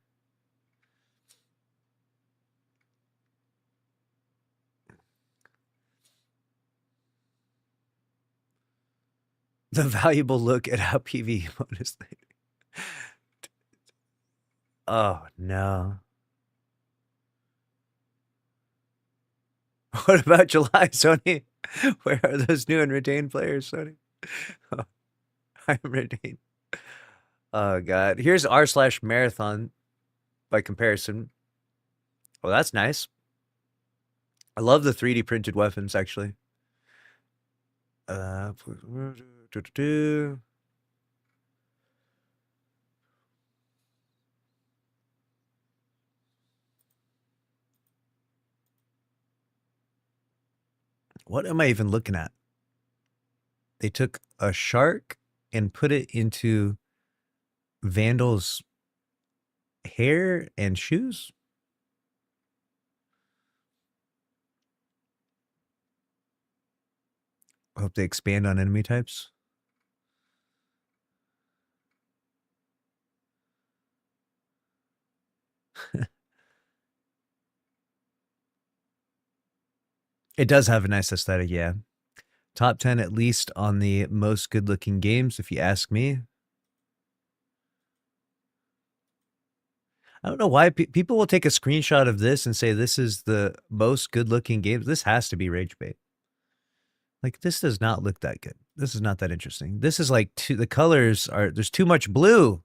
The valuable look at how PvE mode is like. Oh, no. What about July, Sony? Where are those new and retained players, Sony? Oh, I'm retained. Oh, God. Here's r/marathon by comparison. Well, that's nice. I love the 3D printed weapons, actually. What am I even looking at? They took a shark and put it into Vandal's hair and shoes? I hope they expand on enemy types. It does have a nice aesthetic, yeah. Top 10 at least on the most good-looking games, if you ask me. I don't know why people will take a screenshot of this and say this is the most good-looking game. This has to be rage bait. Like, this does not look that good. This is not that interesting. This is like the colors are, there's too much blue.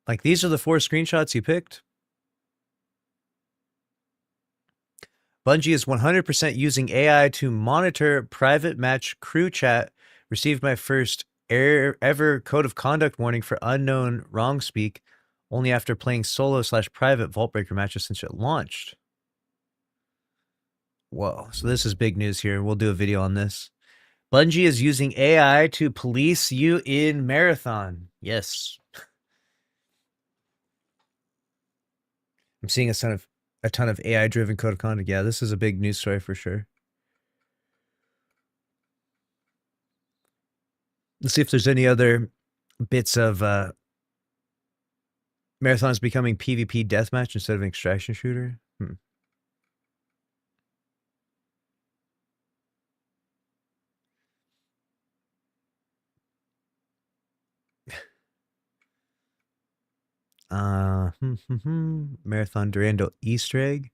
Like, these are the 4 screenshots you picked. Bungie is 100% using AI to monitor private match crew chat. Received my first ever code of conduct warning for unknown wrong speak only after playing solo/private Vault Breaker matches since it launched. Whoa, so this is big news here. We'll do a video on this. Bungie is using AI to police you in Marathon. Yes. I'm seeing a ton of AI-driven code of conduct. Yeah, this is a big news story for sure. Let's see if there's any other bits of Marathon's becoming PvP deathmatch instead of an extraction shooter. Marathon Durando Easter egg.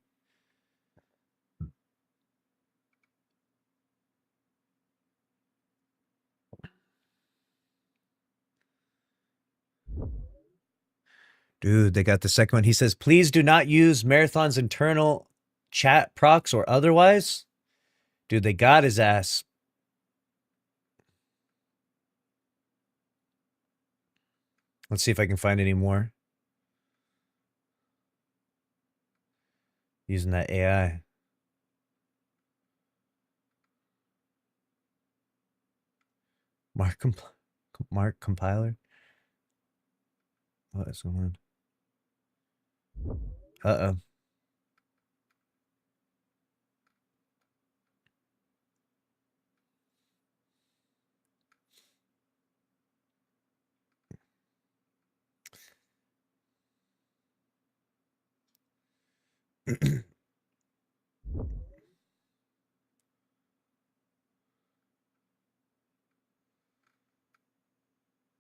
Dude, they got the second one. He says, please do not use Marathon's internal chat procs or otherwise. Dude, they got his ass. Let's see if I can find any more. Using that AI. Mark compiler. What is going on? Uh-oh.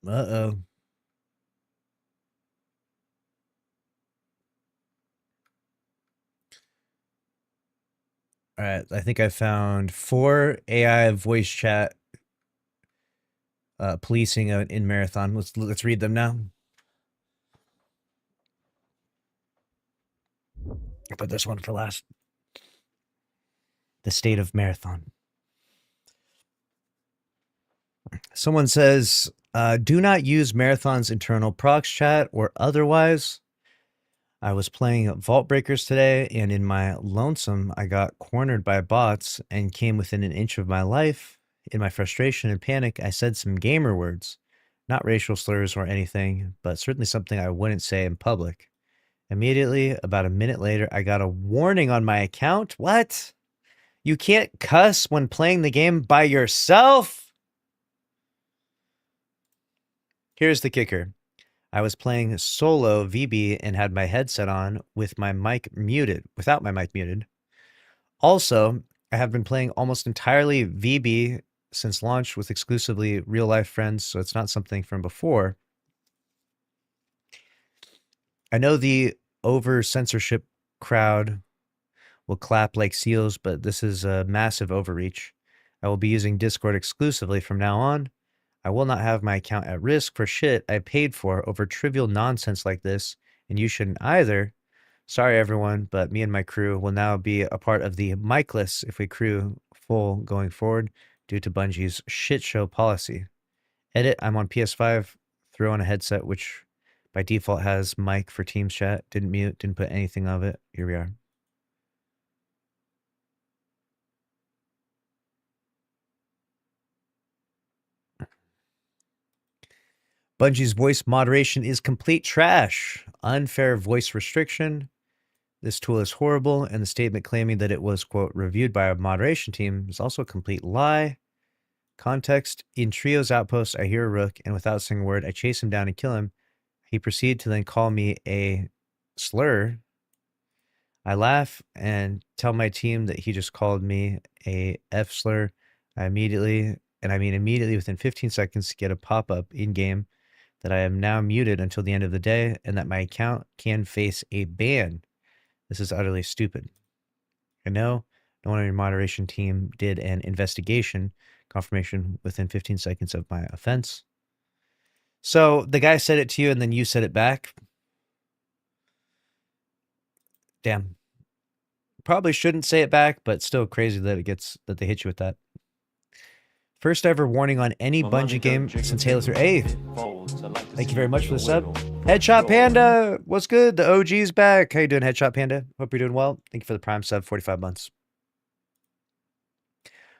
Uh-oh. All right, I think I found 4 AI voice chat policing in Marathon. Let's read them now. I'll put this one for last. The state of Marathon. Someone says, do not use Marathon's internal prox chat or otherwise. I was playing Vault Breakers today, and in my lonesome, I got cornered by bots and came within an inch of my life. In my frustration and panic, I said some gamer words, not racial slurs or anything, but certainly something I wouldn't say in public. Immediately, about a minute later, I got a warning on my account. What? You can't cuss when playing the game by yourself? Here's the kicker. I was playing solo VB and had my headset on with my mic muted, without my mic muted. Also, I have been playing almost entirely VB since launch with exclusively real life friends, so it's not something from before. I know the over censorship crowd will clap like seals, but this is a massive overreach. I will be using Discord exclusively from now on. I will not have my account at risk for shit I paid for over trivial nonsense like this, and you shouldn't either. Sorry, everyone, but me and my crew will now be a part of the micless if we crew full going forward due to Bungie's shit show policy. Edit, I'm on PS5, throw on a headset, which by default has mic for Teams chat. Didn't mute, didn't put anything of it. Here we are. Bungie's voice moderation is complete trash. Unfair voice restriction. This tool is horrible, and the statement claiming that it was, quote, reviewed by a moderation team is also a complete lie. Context, in Trio's outpost, I hear a rook, and without saying a word, I chase him down and kill him. He proceeded to then call me a slur. I laugh and tell my team that he just called me a F slur. I immediately within 15 seconds, get a pop-up in-game that I am now muted until the end of the day and that my account can face a ban. This is utterly stupid. I know no one on your moderation team did an investigation confirmation within 15 seconds of my offense. So the guy said it to you and then you said it back. Damn. Probably shouldn't say it back, but still crazy that they hit you with that. First ever warning on any Bungie game since Halo 3. Hey, thank you very much for the sub. Headshot Panda, what's good? The OG's back. How you doing, Headshot Panda? Hope you're doing well. Thank you for the Prime sub, 45 months.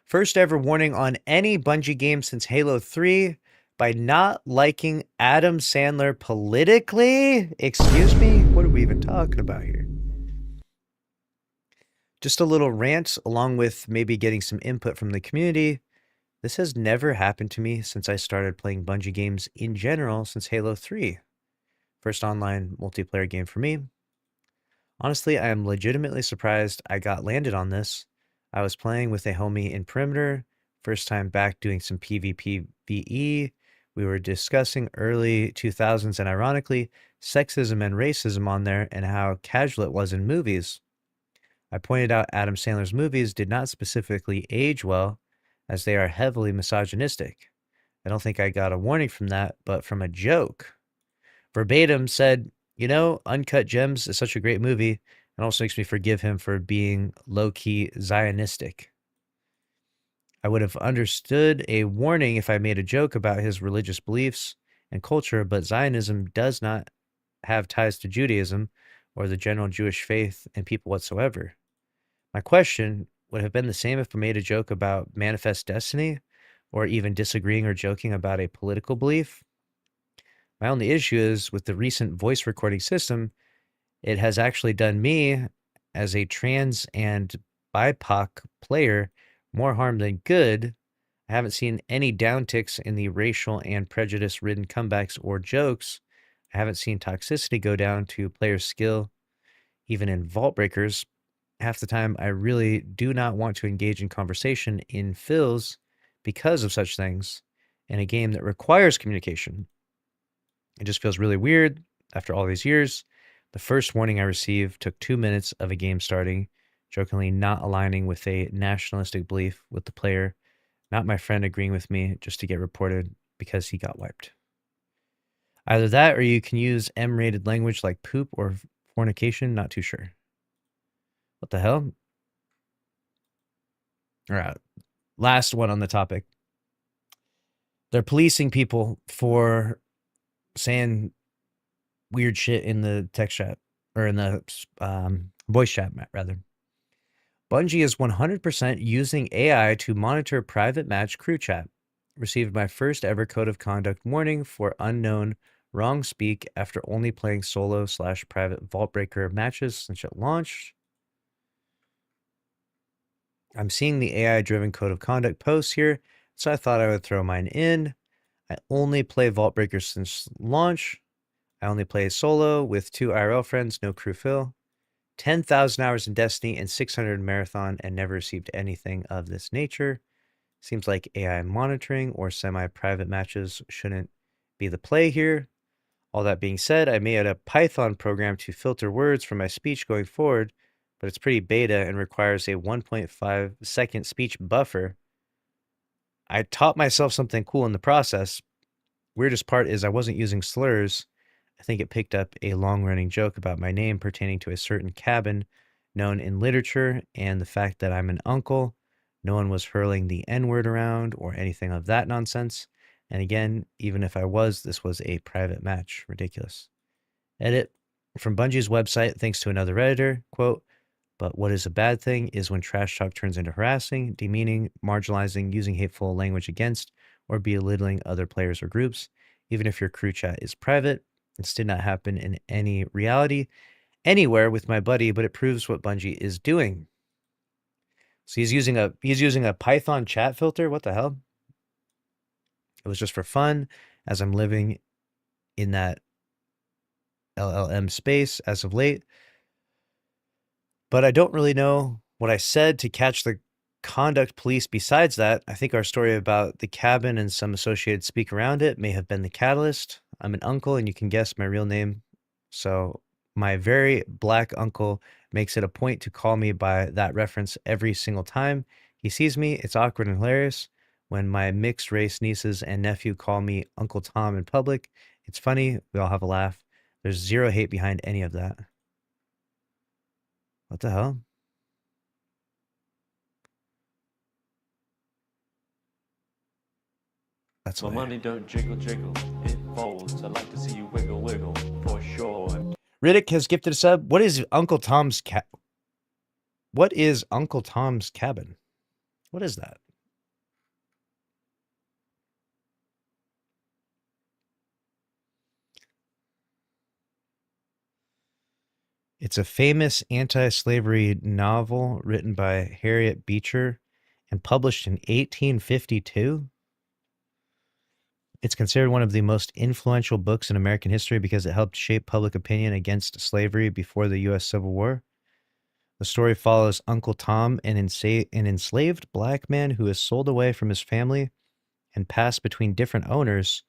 First ever warning on any Bungie game since Halo 3 by not liking Adam Sandler politically? Excuse me? What are we even talking about here? Just a little rant along with maybe getting some input from the community. This has never happened to me since I started playing Bungie games in general since Halo 3. First online multiplayer game for me. Honestly, I am legitimately surprised I got landed on this. I was playing with a homie in Perimeter, first time back doing some PvP VE. We were discussing early 2000s and ironically, sexism and racism on there and how casual it was in movies. I pointed out Adam Sandler's movies did not specifically age well, as they are heavily misogynistic. I don't think I got a warning from that, but from a joke. Verbatim said, you know, Uncut Gems is such a great movie, and also makes me forgive him for being low-key Zionistic. I would have understood a warning if I made a joke about his religious beliefs and culture, but Zionism does not have ties to Judaism, or the general Jewish faith and people whatsoever. My question would have been the same if I made a joke about manifest destiny, or even disagreeing or joking about a political belief. My only issue is with the recent voice recording system, it has actually done me, as a trans and BIPOC player, more harm than good. I haven't seen any downticks in the racial and prejudice ridden comebacks or jokes. I haven't seen toxicity go down to player skill, even in Vault Breakers. Half the time, I really do not want to engage in conversation in fills because of such things in a game that requires communication. It just feels really weird after all these years. The first warning I received took 2 minutes of a game starting, jokingly not aligning with a nationalistic belief with the player, not my friend agreeing with me just to get reported because he got wiped. Either that or you can use M-rated language like poop or fornication, not too sure. What the hell? All right, last one on the topic. They're policing people for saying weird shit in the text chat, or in the voice chat, rather. Bungie is 100% using AI to monitor private match crew chat. Received my first ever code of conduct warning for unknown wrong speak after only playing solo/private Vault Breaker matches since it launched. I'm seeing the AI-driven code of conduct posts here, so I thought I would throw mine in. I only play Vault Breaker since launch. I only play solo with 2 IRL friends, no crew fill. 10,000 hours in Destiny and 600 in Marathon, and never received anything of this nature. Seems like AI monitoring or semi-private matches shouldn't be the play here. All that being said, I made a Python program to filter words from my speech going forward, but it's pretty beta and requires a 1.5 second speech buffer. I taught myself something cool in the process. Weirdest part is I wasn't using slurs. I think it picked up a long-running joke about my name pertaining to a certain cabin known in literature and the fact that I'm an uncle. No one was hurling the N-word around or anything of that nonsense. And again, even if I was, this was a private match. Ridiculous. Edit from Bungie's website, thanks to another Redditor, quote, but what is a bad thing is when trash talk turns into harassing, demeaning, marginalizing, using hateful language against, or belittling other players or groups. Even if your crew chat is private, this did not happen in any reality anywhere with my buddy, but it proves what Bungie is doing. So he's using a Python chat filter. What the hell? It was just for fun, as I'm living in that LLM space as of late. But I don't really know what I said to catch the conduct police besides that. I think our story about the cabin and some associated speak around it may have been the catalyst. I'm an uncle, and you can guess my real name. So my very black uncle makes it a point to call me by that reference every single time he sees me. It's awkward and hilarious. When my mixed race nieces and nephew call me Uncle Tom in public, it's funny. We all have a laugh. There's zero hate behind any of that. What the hell? That's My why. money don't jiggle jiggle, it folds. I like to see you wiggle wiggle, for sure. Riddick has gifted a sub. What is Uncle Tom's What is Uncle Tom's Cabin? What is that? It's a famous anti-slavery novel written by Harriet Beecher and published in 1852. It's considered one of the most influential books in American history because it helped shape public opinion against slavery before the U.S. Civil War. The story follows Uncle Tom, an enslaved black man who is sold away from his family and passed between different owners.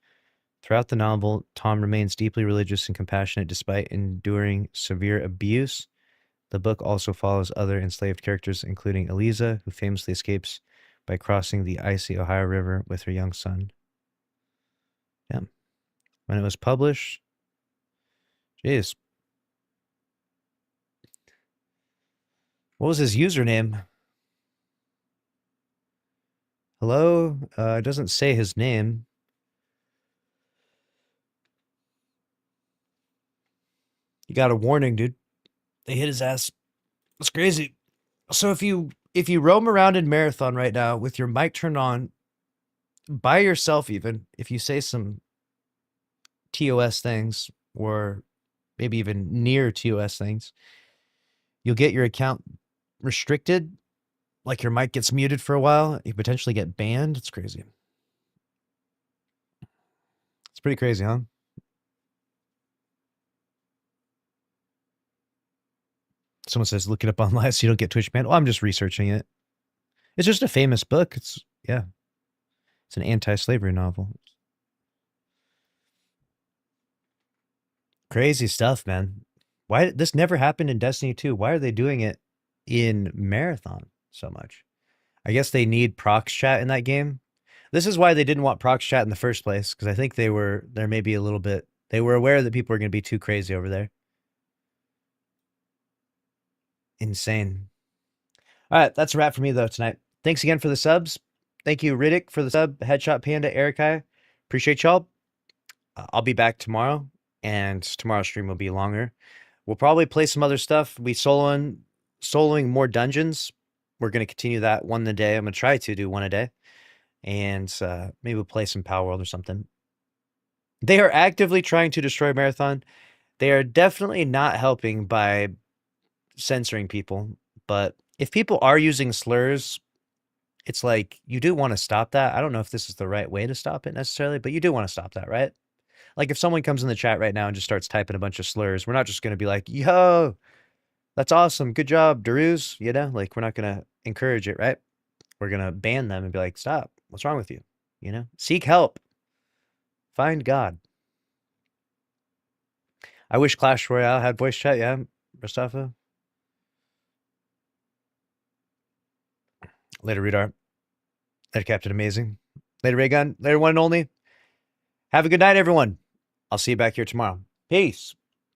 Throughout the novel, Tom remains deeply religious and compassionate despite enduring severe abuse. The book also follows other enslaved characters, including Eliza, who famously escapes by crossing the icy Ohio River with her young son. Yeah. When it was published, jeez. What was his username? Hello? It doesn't say his name. You got a warning, dude. They hit his ass. It's crazy. So if you roam around in Marathon right now with your mic turned on by yourself, even if you say some TOS things or maybe even near TOS things, you'll get your account restricted. Like your mic gets muted for a while. You potentially get banned. It's crazy. It's pretty crazy, huh? Someone says, look it up online so you don't get Twitch banned. Well, I'm just researching it. It's just a famous book. It's an anti-slavery novel. Crazy stuff, man. Why this never happened in Destiny 2? Why are they doing it in Marathon so much? I guess they need prox chat in that game. This is why they didn't want prox chat in the first place, because I think they were maybe a little bit, they were aware that people are going to be too crazy over there. Insane. All right, that's a wrap for me though tonight. Thanks again for the subs. Thank you, Riddick, for the sub. Headshot Panda, Erikai. Appreciate y'all. I'll be back tomorrow, and tomorrow's stream will be longer. We'll probably play some other stuff. We soloing more dungeons. We're going to continue that one a day. I'm going to try to do one a day. And maybe we'll play some Palworld or something. They are actively trying to destroy Marathon. They are definitely not helping by censoring people. But if people are using slurs, it's like, you do want to stop that. I don't know if this is the right way to stop it necessarily, but you do want to stop that, right? Like if someone comes in the chat right now and just starts typing a bunch of slurs, we're not just going to be like, yo, that's awesome. Good job, Daruz. You know, like we're not going to encourage it, right? We're going to ban them and be like, stop. What's wrong with you? You know, seek help. Find God. I wish Clash Royale had voice chat. Yeah, Mustafa. Later, Redar. Later, Captain Amazing. Later, Raygun. Later, one and only. Have a good night, everyone. I'll see you back here tomorrow. Peace.